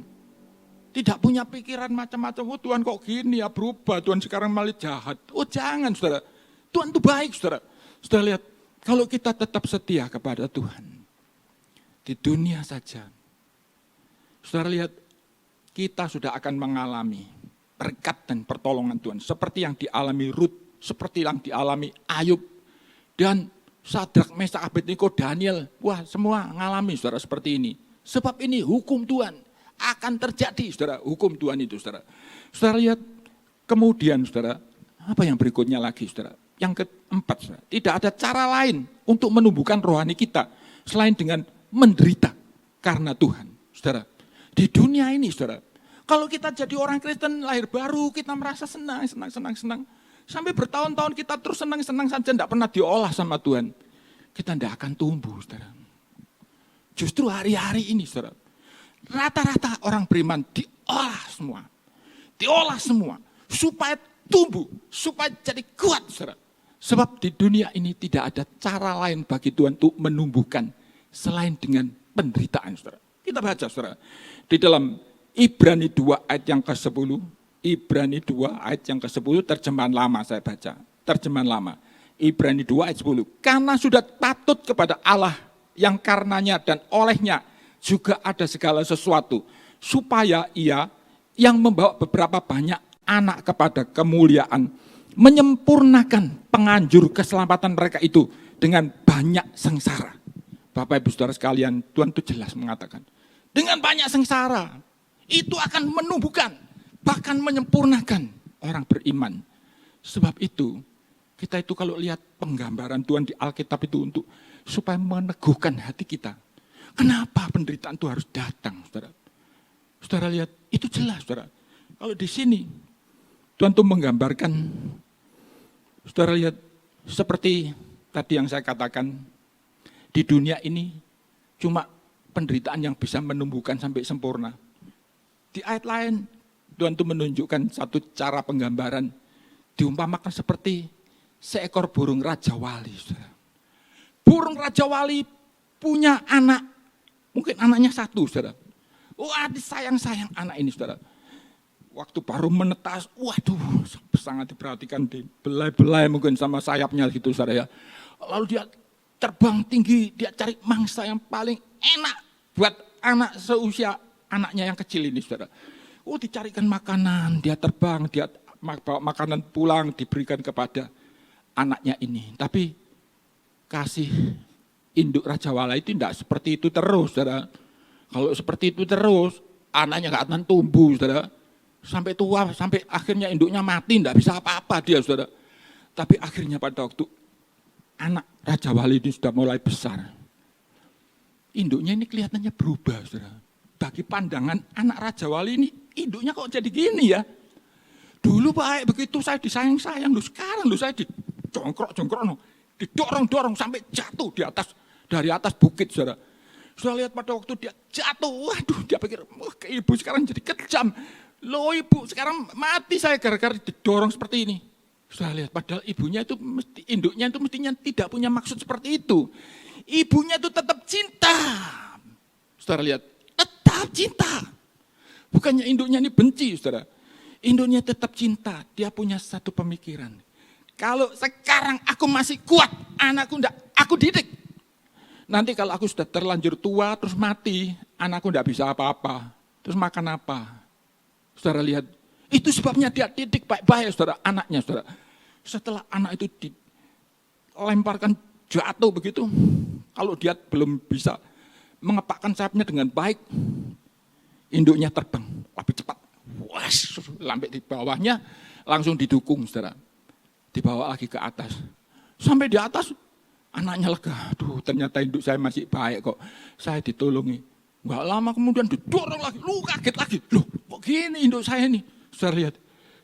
Tidak punya pikiran macam-macam, oh Tuhan kok gini ya, berubah, Tuhan sekarang malah jahat. Oh jangan, saudara. Tuhan itu baik, saudara. Saudara lihat, kalau kita tetap setia kepada Tuhan, di dunia saja, saudara lihat, kita sudah akan mengalami berkat dan pertolongan Tuhan. Seperti yang dialami Rut, seperti yang dialami Ayub, dan Sadrak, Mesak, Abednego, Daniel. Wah, semua mengalami, saudara, seperti ini. Sebab ini hukum Tuhan akan terjadi, saudara. Hukum Tuhan itu, saudara. Saudara lihat, kemudian, saudara, apa yang berikutnya lagi, saudara? Yang keempat, saudara, tidak ada cara lain untuk menumbuhkan rohani kita selain dengan menderita karena Tuhan, saudara. Di dunia ini, saudara, kalau kita jadi orang Kristen lahir baru, kita merasa senang. Sampai bertahun-tahun kita terus senang saja, tidak pernah diolah sama Tuhan. Kita tidak akan tumbuh, saudara. Justru hari-hari ini, saudara, rata-rata orang beriman diolah semua, supaya tumbuh, supaya jadi kuat, saudara. Sebab di dunia ini tidak ada cara lain bagi Tuhan untuk menumbuhkan selain dengan penderitaan, saudara. Kita baca, saudara, di dalam Ibrani 2 ayat yang ke-10, Ibrani 2 ayat yang ke-10, terjemahan lama saya baca, terjemahan lama. Ibrani 2 ayat 10, karena sudah patut kepada Allah yang karenanya dan olehnya juga ada segala sesuatu, supaya ia yang membawa beberapa banyak anak kepada kemuliaan, menyempurnakan penganjur keselamatan mereka itu dengan banyak sengsara. Bapak Ibu Saudara sekalian, Tuhan itu jelas mengatakan, dengan banyak sengsara, itu akan menumbuhkan, bahkan menyempurnakan orang beriman. Sebab itu, kita itu kalau lihat penggambaran Tuhan di Alkitab itu untuk supaya meneguhkan hati kita. Kenapa penderitaan itu harus datang, saudara? Saudara lihat, itu jelas, saudara. Kalau di sini, Tuhan itu menggambarkan, saudara lihat, seperti tadi yang saya katakan, di dunia ini cuma penderitaan yang bisa menumbuhkan sampai sempurna. Di ayat lain, Tuhan itu menunjukkan satu cara penggambaran, diumpamakan seperti seekor burung Raja Wali. Saudara. Burung Raja Wali punya anak, mungkin anaknya satu, saudara. Wah, disayang-sayang anak ini, saudara. Waktu baru menetas, waduh, sangat diperhatikan, dibelai-belai mungkin sama sayapnya gitu, saudara ya. Lalu dia terbang tinggi, dia cari mangsa yang paling enak buat anak seusia anaknya yang kecil ini, saudara. Oh, dicarikan makanan, dia terbang, dia bawa makanan pulang, diberikan kepada anaknya ini. Tapi kasih induk Raja Wali itu tidak seperti itu terus, saudara. Kalau seperti itu terus, anaknya nggak akan tumbuh, saudara. Sampai tua, sampai akhirnya induknya mati, tidak bisa apa-apa dia, saudara. Tapi akhirnya pada waktu anak Raja Wali ini sudah mulai besar, induknya ini kelihatannya berubah, saudara. Bagi pandangan anak Raja Wali ini, induknya kok jadi gini ya. Dulu baik begitu saya disayang-sayang, sekarang saya dicongkrok-congkrok, didorong-dorong sampai jatuh dari atas bukit, saudara. Sudah lihat pada waktu dia jatuh, waduh, dia pikir, wah, ke ibu sekarang jadi kejam. Loh ibu, sekarang mati saya gara-gara didorong seperti ini. Sudah lihat, padahal ibunya itu induknya itu mestinya tidak punya maksud seperti itu. Ibunya itu tetap cinta Saudara lihat, tetap cinta. Bukannya induknya ini benci, saudara. Induknya tetap cinta. Dia punya satu pemikiran. Kalau sekarang aku masih kuat, anakku enggak, aku didik. Nanti kalau aku sudah terlanjur tua, terus mati, anakku enggak bisa apa-apa. Terus makan apa? Saudara lihat, itu sebabnya dia didik baik-baik, saudara, anaknya, saudara. Setelah anak itu dilemparkan jatuh begitu, kalau dia belum bisa mengepakkan sayapnya dengan baik, induknya terbang lebih cepat. Wah, sampai di bawahnya langsung didukung, saudara. Dibawa lagi ke atas. Sampai di atas, anaknya lega. Aduh, ternyata induk saya masih baik kok. Saya ditolongi. Enggak lama kemudian didorong lagi. Lu kaget lagi. Loh, kok gini induk saya nih? Saudara lihat.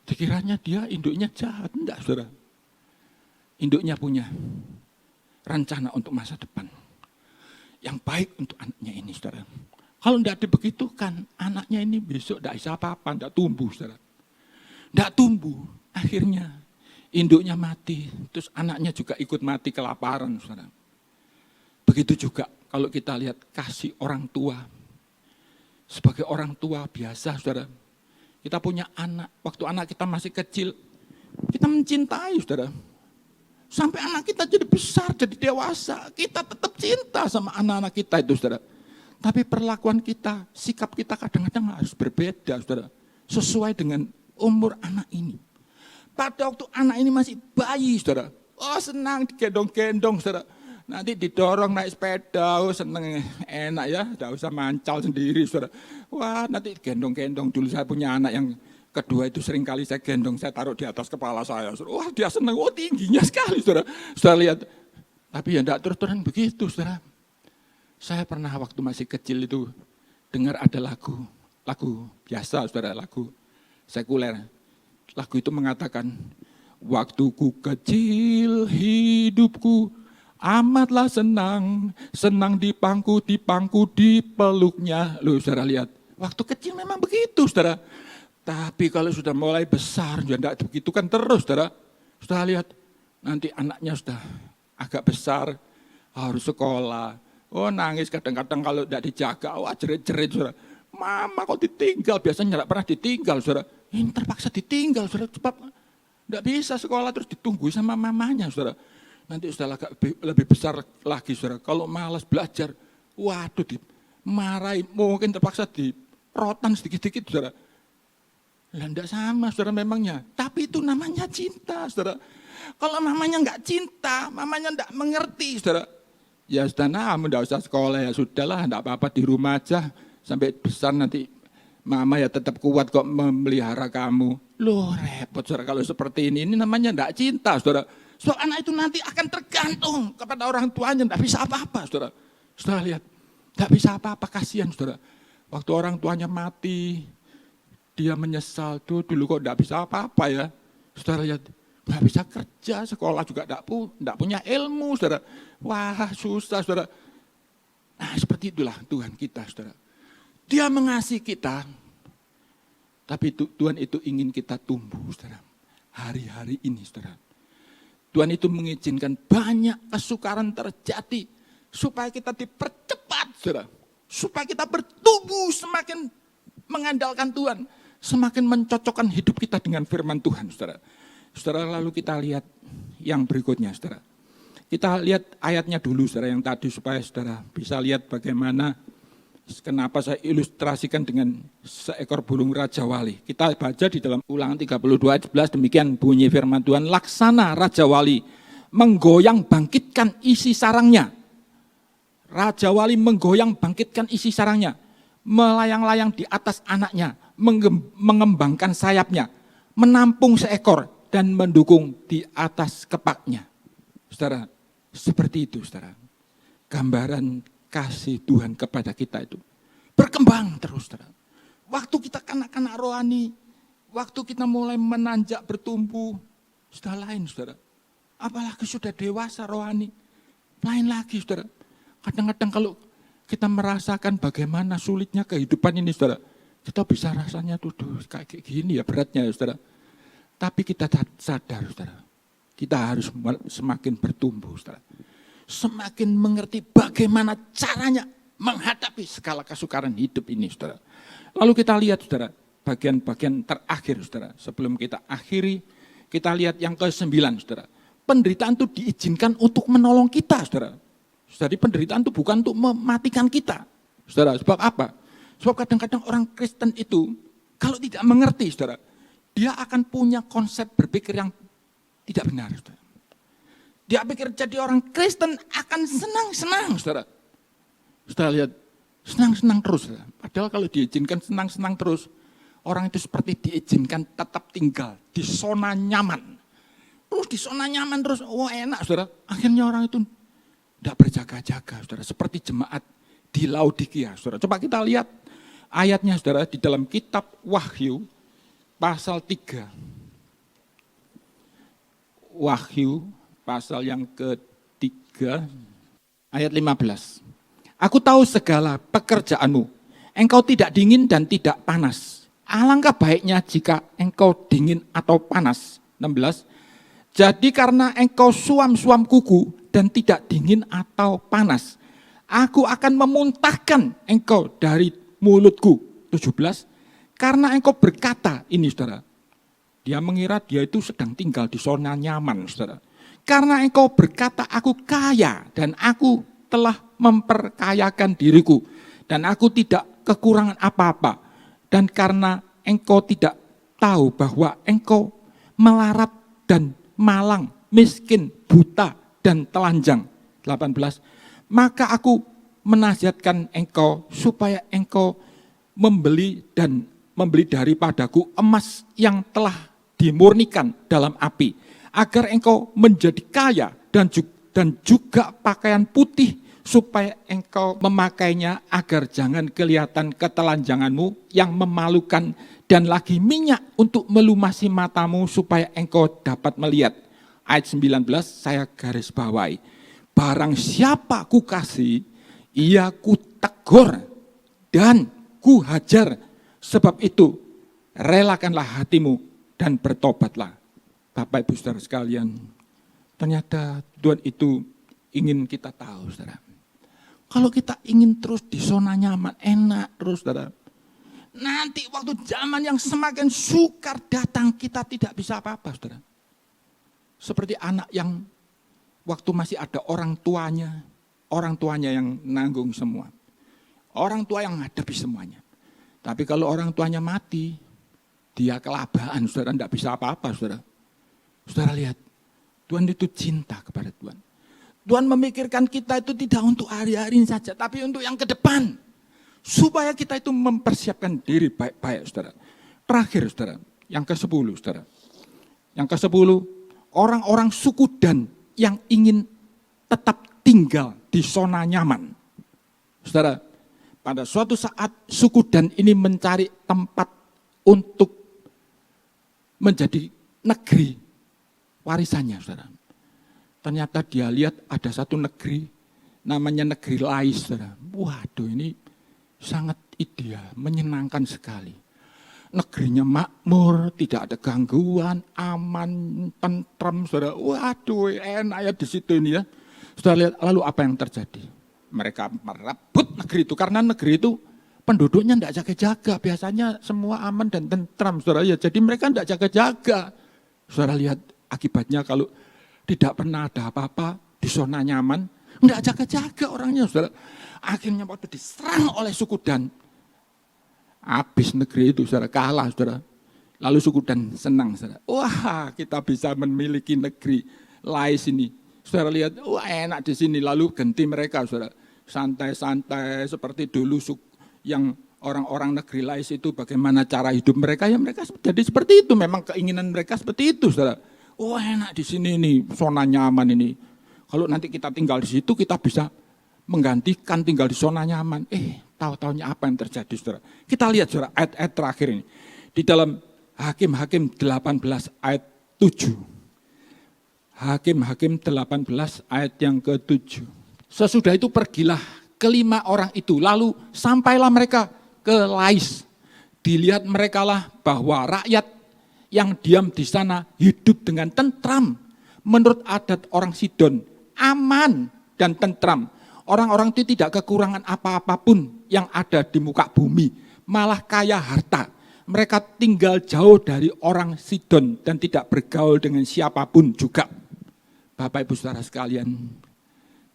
Dikiranya dia induknya jahat. Enggak, saudara. Induknya punya rencana untuk masa depan. Yang baik untuk anaknya ini, saudara. Kalau enggak dibegitukan, anaknya ini besok enggak bisa apa-apa, enggak tumbuh, saudara. Enggak tumbuh. Akhirnya induknya mati. Terus anaknya juga ikut mati kelaparan, saudara. Begitu juga kalau kita lihat kasih orang tua. Sebagai orang tua biasa, saudara. Kita punya anak, waktu anak kita masih kecil, kita mencintai, saudara. Sampai anak kita jadi besar, jadi dewasa, kita tetap cinta sama anak-anak kita itu, saudara. Tapi perlakuan kita, sikap kita kadang-kadang harus berbeda, saudara. Sesuai dengan umur anak ini. Pada waktu anak ini masih bayi, saudara. Oh, senang digendong-gendong, saudara. Nanti didorong naik sepeda, oh seneng, enak ya, tidak usah mancal sendiri, saudara. Wah, nanti gendong-gendong. Dulu saya punya anak yang kedua itu sering kali saya gendong, saya taruh di atas kepala saya. Saudara. Wah, dia seneng, oh tingginya sekali, saudara. Saudara lihat, tapi ya tidak terus-terusan begitu, saudara. Saya pernah waktu masih kecil itu dengar ada lagu biasa, saudara, lagu sekuler. Lagu itu mengatakan, waktuku kecil hidupku amatlah senang, senang dipangku, di peluknya. Loh, saudara lihat, waktu kecil memang begitu, saudara. Tapi kalau sudah mulai besar, ya tidak begitu kan terus, saudara. Saudara lihat, nanti anaknya sudah agak besar, harus sekolah. Oh, nangis kadang-kadang kalau tidak dijaga, wah jerit-jerit, saudara. Mama kok ditinggal, biasanya tidak pernah ditinggal, saudara. Ini terpaksa ditinggal, saudara, sebab tidak bisa sekolah terus ditunggu sama mamanya, saudara. Nanti sudah agak lebih besar lagi, saudara. Kalau malas belajar, waduh dimarahin, mungkin terpaksa dirotan sedikit-sedikit, saudara. Lah enggak sama, saudara, memangnya. Tapi itu namanya cinta, saudara. Kalau mamanya enggak cinta, mamanya enggak mengerti, saudara. Ya sudah, enggak usah sekolah, ya sudahlah, enggak apa-apa di rumah aja. Sampai besar nanti mama ya tetap kuat kok memelihara kamu. Loh repot, saudara, kalau seperti ini namanya enggak cinta, saudara. Sebab anak itu nanti akan tergantung kepada orang tuanya, enggak bisa apa-apa, saudara. Saudara lihat, enggak bisa apa-apa, kasihan, saudara. Waktu orang tuanya mati, dia menyesal, tuh dulu kok enggak bisa apa-apa ya. Saudara lihat, enggak bisa kerja, sekolah juga enggak punya ilmu, saudara. Wah, susah, saudara. Nah, seperti itulah Tuhan kita, saudara. Dia mengasihi kita, tapi Tuhan itu ingin kita tumbuh, saudara. Hari-hari ini, saudara. Tuhan itu mengizinkan banyak kesukaran terjadi, supaya kita dipercepat, saudara. Supaya kita bertumbuh semakin mengandalkan Tuhan, semakin mencocokkan hidup kita dengan firman Tuhan, saudara. Saudara, lalu kita lihat yang berikutnya, saudara. Kita lihat ayatnya dulu, saudara, yang tadi, supaya saudara bisa lihat bagaimana, kenapa saya ilustrasikan dengan seekor burung Raja Wali. Kita baca di dalam Ulangan 32 ayat 11, demikian bunyi firman Tuhan, laksana Raja Wali menggoyang bangkitkan isi sarangnya. Raja Wali menggoyang bangkitkan isi sarangnya, melayang-layang di atas anaknya, mengembangkan sayapnya, menampung seekor dan mendukung di atas kepaknya. Saudara, seperti itu, saudara. Gambaran kasih Tuhan kepada kita itu berkembang terus, saudara. Waktu kita kanak-kanak rohani, waktu kita mulai menanjak bertumbuh, sudah lain, saudara. Apalagi sudah dewasa rohani, lain lagi, saudara. Kadang-kadang kalau kita merasakan bagaimana sulitnya kehidupan ini, saudara, kita bisa rasanya tuh kayak gini ya beratnya, saudara. Tapi kita sadar, saudara, kita harus semakin bertumbuh, saudara. Semakin mengerti bagaimana caranya menghadapi segala kesukaran hidup ini, saudara. Lalu kita lihat, saudara, bagian-bagian terakhir, saudara. Sebelum kita akhiri, kita lihat yang ke-9, saudara. Penderitaan itu diizinkan untuk menolong kita, saudara. Jadi penderitaan itu bukan untuk mematikan kita, saudara. Sebab apa? Sebab kadang-kadang orang Kristen itu, kalau tidak mengerti, saudara, dia akan punya konsep berpikir yang tidak benar, saudara. Dia pikir jadi orang Kristen akan senang-senang, saudara. Saudara lihat, senang-senang terus, saudara. Padahal kalau diizinkan senang-senang terus, orang itu seperti diizinkan tetap tinggal di zona nyaman. Terus di zona nyaman terus, enak, saudara. Akhirnya orang itu tidak berjaga-jaga, saudara. Seperti jemaat di Laodikia, saudara. Coba kita lihat ayatnya, saudara, di dalam kitab Wahyu, pasal 3. Wahyu, pasal yang ke-3, ayat 15. Aku tahu segala pekerjaanmu, engkau tidak dingin dan tidak panas. Alangkah baiknya jika engkau dingin atau panas. 16. Jadi karena engkau suam-suam kuku dan tidak dingin atau panas, aku akan memuntahkan engkau dari mulutku. 17. Karena engkau berkata, ini saudara, dia mengira dia itu sedang tinggal di zona nyaman, saudara. Karena engkau berkata, aku kaya dan aku telah memperkayakan diriku dan aku tidak kekurangan apa-apa. Dan karena engkau tidak tahu bahwa engkau melarat dan malang, miskin, buta, dan telanjang. 18. Maka aku menasihatkan engkau supaya engkau membeli daripadaku emas yang telah dimurnikan dalam api, agar engkau menjadi kaya dan juga pakaian putih, supaya engkau memakainya agar jangan kelihatan ketelanjanganmu yang memalukan, dan lagi minyak untuk melumasi matamu supaya engkau dapat melihat. Ayat 19 saya garis bawahi. Barang siapa ku kasih, ia ku tegur dan ku hajar. Sebab itu relakanlah hatimu dan bertobatlah. Bapak Ibu Saudara sekalian, ternyata Tuhan itu ingin kita tahu, saudara. Kalau kita ingin terus di zona nyaman, enak terus, saudara. Nanti waktu zaman yang semakin sukar datang, kita tidak bisa apa-apa, saudara. Seperti anak yang waktu masih ada orang tuanya yang nanggung semua. Orang tua yang menghadapi semuanya. Tapi kalau orang tuanya mati, dia kelabaan, saudara, tidak bisa apa-apa, saudara. Saudara lihat, Tuhan itu cinta kepada Tuhan. Tuhan memikirkan kita itu tidak untuk hari-hari ini saja, tapi untuk yang ke depan. Supaya kita itu mempersiapkan diri baik-baik, saudara. Terakhir, saudara, yang ke-10, saudara. Yang ke-10, orang-orang suku Dan yang ingin tetap tinggal di zona nyaman. Saudara, pada suatu saat suku Dan ini mencari tempat untuk menjadi negeri warisannya, saudara. Ternyata dia lihat ada satu negeri, namanya negeri Lais, saudara. Waduh, ini sangat ideal, menyenangkan sekali. Negerinya makmur, tidak ada gangguan, aman, tentram, saudara. Waduh, enak ya di situ ini ya. Saudara lihat, lalu apa yang terjadi? Mereka merebut negeri itu, karena negeri itu penduduknya tidak jaga-jaga. Biasanya semua aman dan tentram, saudara. Ya, jadi mereka tidak jaga-jaga. Saudara lihat akibatnya kalau tidak pernah ada apa-apa di zona nyaman, tidak jaga-jaga orangnya, saudara. Akhirnya waktu diserang oleh suku Dan, habis negeri itu, saudara, kalah, saudara. Lalu suku Dan senang, saudara. Wah, kita bisa memiliki negeri Lais ini. Saudara lihat, wah enak di sini. Lalu ganti mereka, saudara. Santai-santai seperti dulu yang orang-orang negeri Lais itu bagaimana cara hidup mereka, ya mereka jadi seperti itu. Memang keinginan mereka seperti itu, saudara. Wah enak di sini ini, zona nyaman ini. Kalau nanti kita tinggal di situ, kita bisa menggantikan tinggal di zona nyaman. Tahu-tahunya apa yang terjadi, saudara? Kita lihat, saudara, ayat-ayat terakhir ini. Di dalam Hakim-Hakim 18 ayat 7. Hakim-Hakim 18 ayat yang ke-7. Sesudah itu pergilah kelima orang itu, lalu sampailah mereka ke Lais. Dilihat merekalah bahwa rakyat yang diam di sana hidup dengan tentram. Menurut adat orang Sidon, aman dan tentram. Orang-orang itu tidak kekurangan apa-apapun yang ada di muka bumi, malah kaya harta. Mereka tinggal jauh dari orang Sidon dan tidak bergaul dengan siapapun juga. Bapak Ibu Saudara sekalian,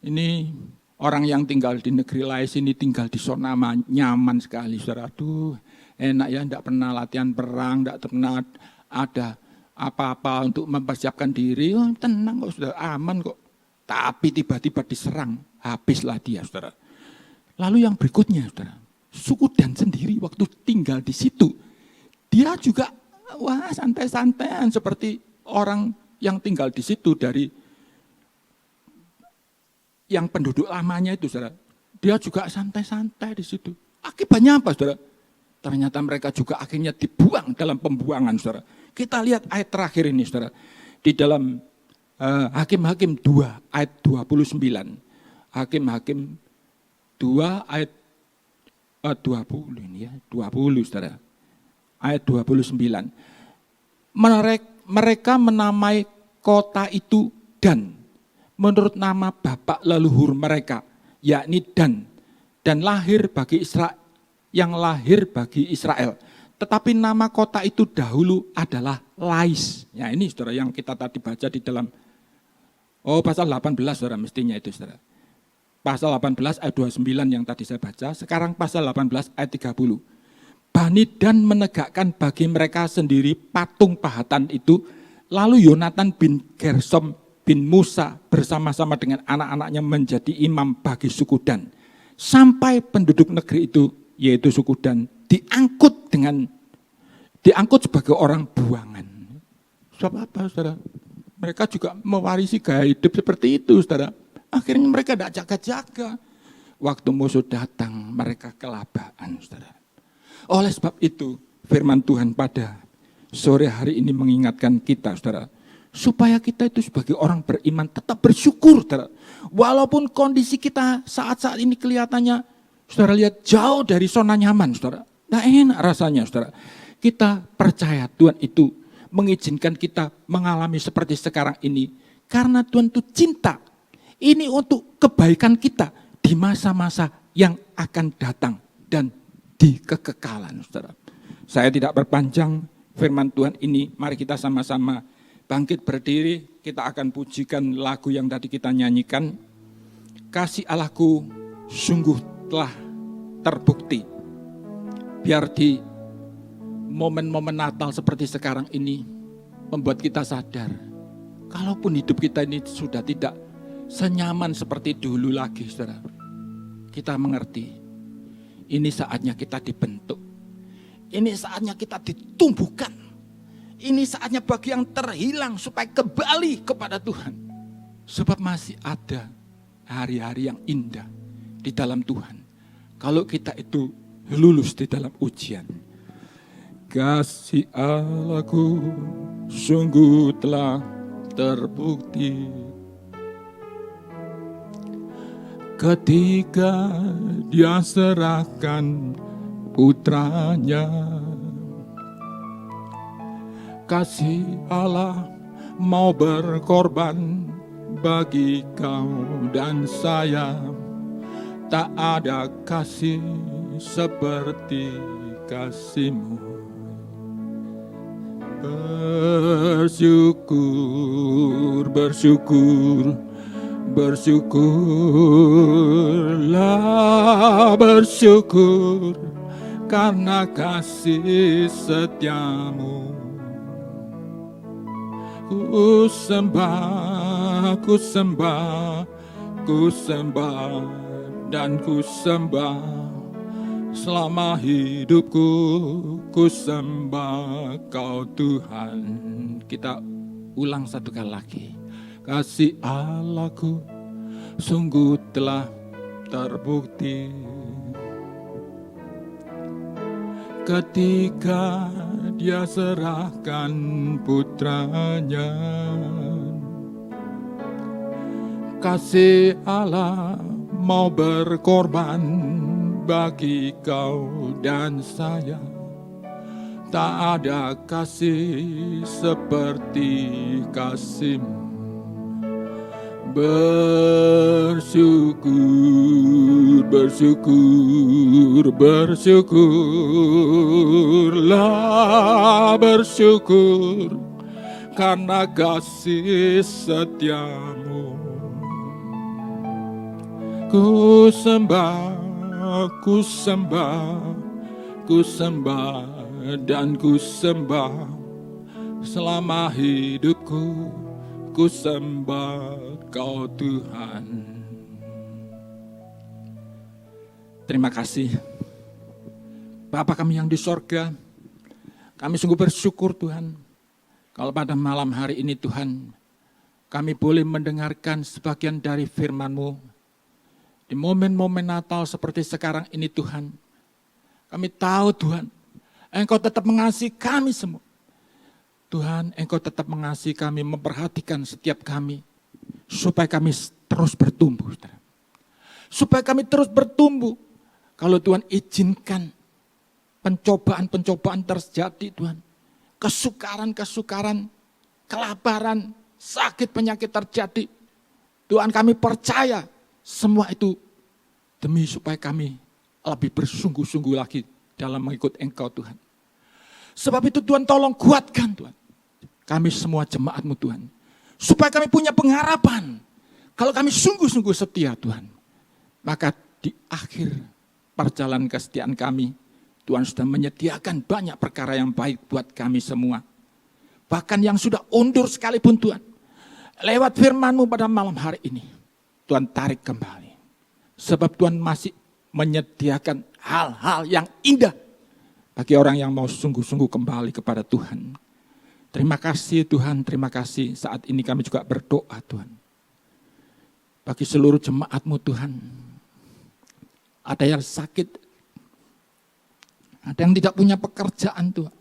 ini orang yang tinggal di negeri lain sini tinggal di zona nyaman sekali, saudara. Aduh, enak ya, tidak pernah latihan perang, tidak pernah ada apa-apa untuk mempersiapkan diri. Oh, tenang kok, sudah aman kok. Tapi tiba-tiba diserang, habislah dia, saudara. Lalu yang berikutnya, saudara, suku Dan sendiri waktu tinggal di situ, dia juga wah santai-santaian seperti orang yang tinggal di situ dari yang penduduk lamanya itu, saudara. Dia juga santai-santai di situ. Akibatnya apa, saudara? Ternyata mereka juga akhirnya dibuang dalam pembuangan, saudara. Kita lihat ayat terakhir ini, saudara. Di dalam Hakim-Hakim 2 ayat 29. Hakim-Hakim 2 ayat 20 ini ya, 20, saudara. Ayat 29. Mereka menamai kota itu Dan, menurut nama bapak leluhur mereka, yakni Dan lahir bagi Israel, yang lahir bagi Israel. Tetapi nama kota itu dahulu adalah Lais. Ya, ini saudara yang kita tadi baca di dalam pasal 18, saudara, mestinya itu, saudara. Pasal 18 ayat 29 yang tadi saya baca, sekarang pasal 18 ayat 30. Bani Dan menegakkan bagi mereka sendiri patung pahatan itu, lalu Yonatan bin Gersom bin Musa bersama-sama dengan anak-anaknya menjadi imam bagi suku Dan. Sampai penduduk negeri itu, yaitu suku Dan, diangkut sebagai orang buangan. Sebab apa, saudara? Mereka juga mewarisi gaya hidup seperti itu, saudara. Akhirnya mereka tidak jaga-jaga. Waktu musuh datang, mereka kelabaan, saudara. Oleh sebab itu, firman Tuhan pada sore hari ini mengingatkan kita, saudara, supaya kita itu sebagai orang beriman tetap bersyukur, saudara. Walaupun kondisi kita saat-saat ini kelihatannya, saudara lihat, jauh dari zona nyaman, saudara. Nah, enak rasanya, saudara. Kita percaya Tuhan itu mengizinkan kita mengalami seperti sekarang ini. Karena Tuhan itu cinta. Ini untuk kebaikan kita di masa-masa yang akan datang dan di kekekalan, saudara. Saya tidak berpanjang firman Tuhan ini, mari kita sama-sama bangkit berdiri, kita akan pujikan lagu yang tadi kita nyanyikan. Kasih Allahku sungguh telah terbukti. Biar di momen-momen Natal seperti sekarang ini, membuat kita sadar, kalaupun hidup kita ini sudah tidak senyaman seperti dulu lagi, saudara. Kita mengerti, ini saatnya kita dibentuk. Ini saatnya kita ditumbuhkan. Ini saatnya bagi yang terhilang supaya kembali kepada Tuhan. Sebab masih ada hari-hari yang indah di dalam Tuhan. Kalau kita itu lulus di dalam ujian. Kasih Allahku sungguh telah terbukti. Ketika Dia serahkan putranya, kasih Allah mau berkorban bagi kau dan saya. Tak ada kasih seperti kasih-Mu. Bersyukur, bersyukur, bersyukurlah, bersyukur karena kasih setia-Mu. Ku sembah, ku sembah, ku sembah dan ku sembah. Selama hidupku ku sembah Kau Tuhan. Kita ulang satu kali lagi. Kasih Allahku sungguh telah terbukti. Ketika Dia serahkan putranya, kasih Allah mau berkorban bagi kau dan saya. Tak ada kasih seperti kasih-Mu. Bersyukur, bersyukur, bersyukur, bersyukurlah, bersyukur karena kasih setiamu. Ku sembah, ku sembah, ku sembah dan ku sembah selama hidupku, ku sembah Kau Tuhan. Terima kasih Bapa kami yang di sorga, kami sungguh bersyukur Tuhan, kalau pada malam hari ini Tuhan, kami boleh mendengarkan sebagian dari firman-Mu. Di momen-momen Natal seperti sekarang ini Tuhan, kami tahu Tuhan, Engkau tetap mengasihi kami semua. Tuhan, Engkau tetap mengasihi kami, memperhatikan setiap kami, supaya kami terus bertumbuh. Supaya kami terus bertumbuh. Kalau Tuhan izinkan pencobaan-pencobaan terjadi Tuhan, kesukaran-kesukaran, kelaparan, sakit, penyakit terjadi, Tuhan kami percaya semua itu demi supaya kami lebih bersungguh-sungguh lagi dalam mengikut Engkau Tuhan. Sebab itu Tuhan tolong kuatkan Tuhan kami semua jemaat-Mu Tuhan, supaya kami punya pengharapan. Kalau kami sungguh-sungguh setia Tuhan, maka di akhir perjalanan kesetiaan kami, Tuhan sudah menyediakan banyak perkara yang baik buat kami semua. Bahkan yang sudah undur sekalipun Tuhan, lewat firman-Mu pada malam hari ini, Tuhan tarik kembali. Sebab Tuhan masih menyediakan hal-hal yang indah bagi orang yang mau sungguh-sungguh kembali kepada Tuhan. Terima kasih Tuhan, terima kasih. Saat ini kami juga berdoa Tuhan, bagi seluruh jemaat-Mu Tuhan. Ada yang sakit, ada yang tidak punya pekerjaan Tuhan.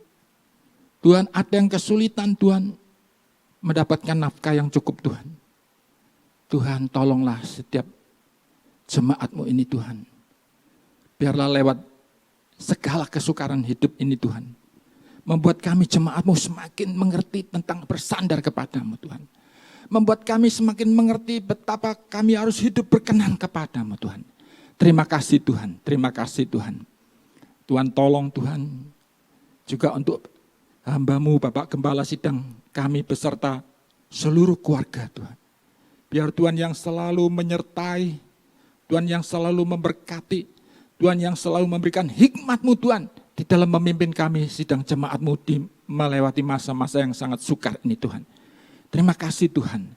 Tuhan, ada yang kesulitan Tuhan mendapatkan nafkah yang cukup Tuhan. Tuhan, tolonglah setiap jemaat-Mu ini Tuhan. Biarlah lewat segala kesukaran hidup ini Tuhan, membuat kami jemaat-Mu semakin mengerti tentang bersandar kepadamu Tuhan. Membuat kami semakin mengerti betapa kami harus hidup berkenan kepadamu Tuhan. Terima kasih Tuhan, terima kasih Tuhan. Tuhan tolong Tuhan, juga untuk hamba-Mu Bapak Gembala Sidang, kami beserta seluruh keluarga Tuhan. Biar Tuhan yang selalu menyertai, Tuhan yang selalu memberkati, Tuhan yang selalu memberikan hikmat-Mu Tuhan, di dalam memimpin kami sidang jemaat-Mu di melewati masa-masa yang sangat sukar ini Tuhan. Terima kasih Tuhan.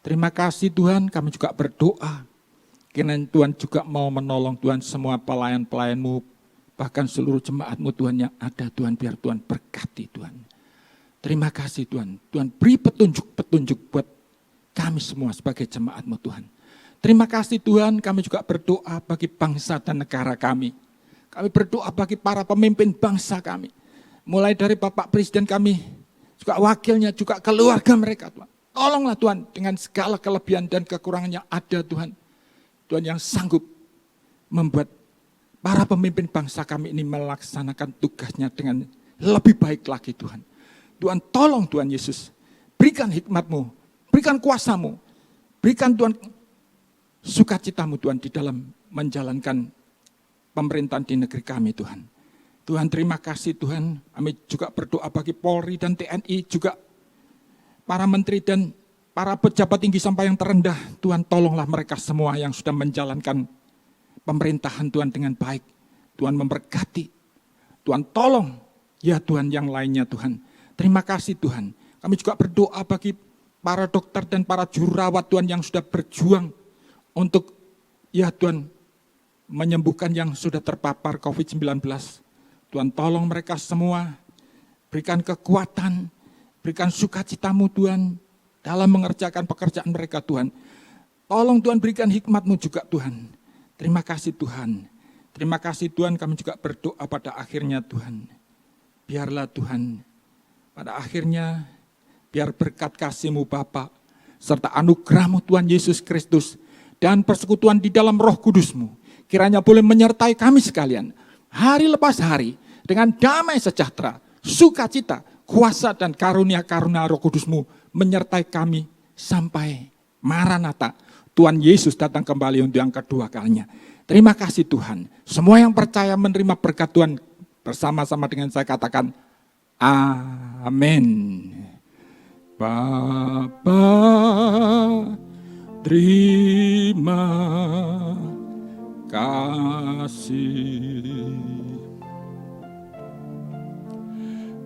Terima kasih Tuhan, kami juga berdoa. Kiranya Tuhan juga mau menolong Tuhan semua pelayan-pelayan-Mu, bahkan seluruh jemaat-Mu Tuhan yang ada Tuhan, biar Tuhan berkati Tuhan. Terima kasih Tuhan. Tuhan beri petunjuk-petunjuk buat kami semua sebagai jemaat-Mu Tuhan. Terima kasih Tuhan, kami juga berdoa bagi bangsa dan negara kami. Kami berdoa bagi para pemimpin bangsa kami. Mulai dari Bapak Presiden kami, juga wakilnya, juga keluarga mereka Tuhan. Tolonglah Tuhan dengan segala kelebihan dan kekurangan yang ada Tuhan. Tuhan yang sanggup membuat para pemimpin bangsa kami ini melaksanakan tugasnya dengan lebih baik lagi Tuhan. Tuhan tolong Tuhan Yesus, berikan hikmat-Mu, berikan kuasa-Mu, berikan Tuhan sukacita-Mu Tuhan di dalam menjalankan pemerintahan di negeri kami Tuhan. Tuhan terima kasih Tuhan, kami juga berdoa bagi Polri dan TNI, juga para menteri dan para pejabat tinggi sampai yang terendah. Tuhan tolonglah mereka semua yang sudah menjalankan pemerintahan Tuhan dengan baik. Tuhan memberkati, Tuhan tolong, ya Tuhan yang lainnya Tuhan. Terima kasih Tuhan. Kami juga berdoa bagi para dokter dan para jururawat Tuhan yang sudah berjuang untuk, ya Tuhan, menyembuhkan yang sudah terpapar COVID-19. Tuhan tolong mereka semua, berikan kekuatan, berikan sukacita-Mu Tuhan, dalam mengerjakan pekerjaan mereka Tuhan. Tolong Tuhan berikan hikmat-Mu juga Tuhan. Terima kasih Tuhan. Terima kasih Tuhan, kami juga berdoa pada akhirnya Tuhan. Biarlah Tuhan, pada akhirnya, biar berkat kasih-Mu Bapa, serta anugerah-Mu Tuhan Yesus Kristus, dan persekutuan di dalam Roh Kudus-Mu, kiranya boleh menyertai kami sekalian, hari lepas hari, dengan damai sejahtera, sukacita, kuasa dan karunia-karunia Roh Kudus-Mu, menyertai kami sampai Maranatha, Tuhan Yesus datang kembali untuk yang kedua kalinya. Terima kasih Tuhan. Semua yang percaya menerima berkat Tuhan bersama-sama dengan saya katakan amin. Bapa, terima kasih.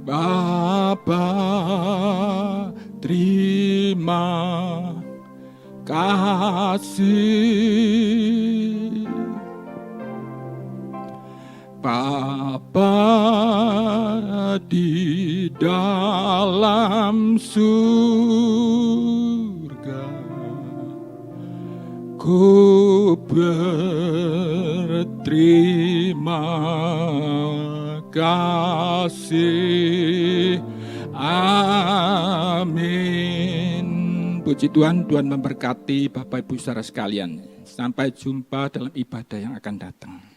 Bapa, terima kasih. Bapa di dalam surga, ku berterima kasih. Amin. Puji Tuhan, Tuhan memberkati Bapak Ibu saudara sekalian. Sampai jumpa dalam ibadah yang akan datang.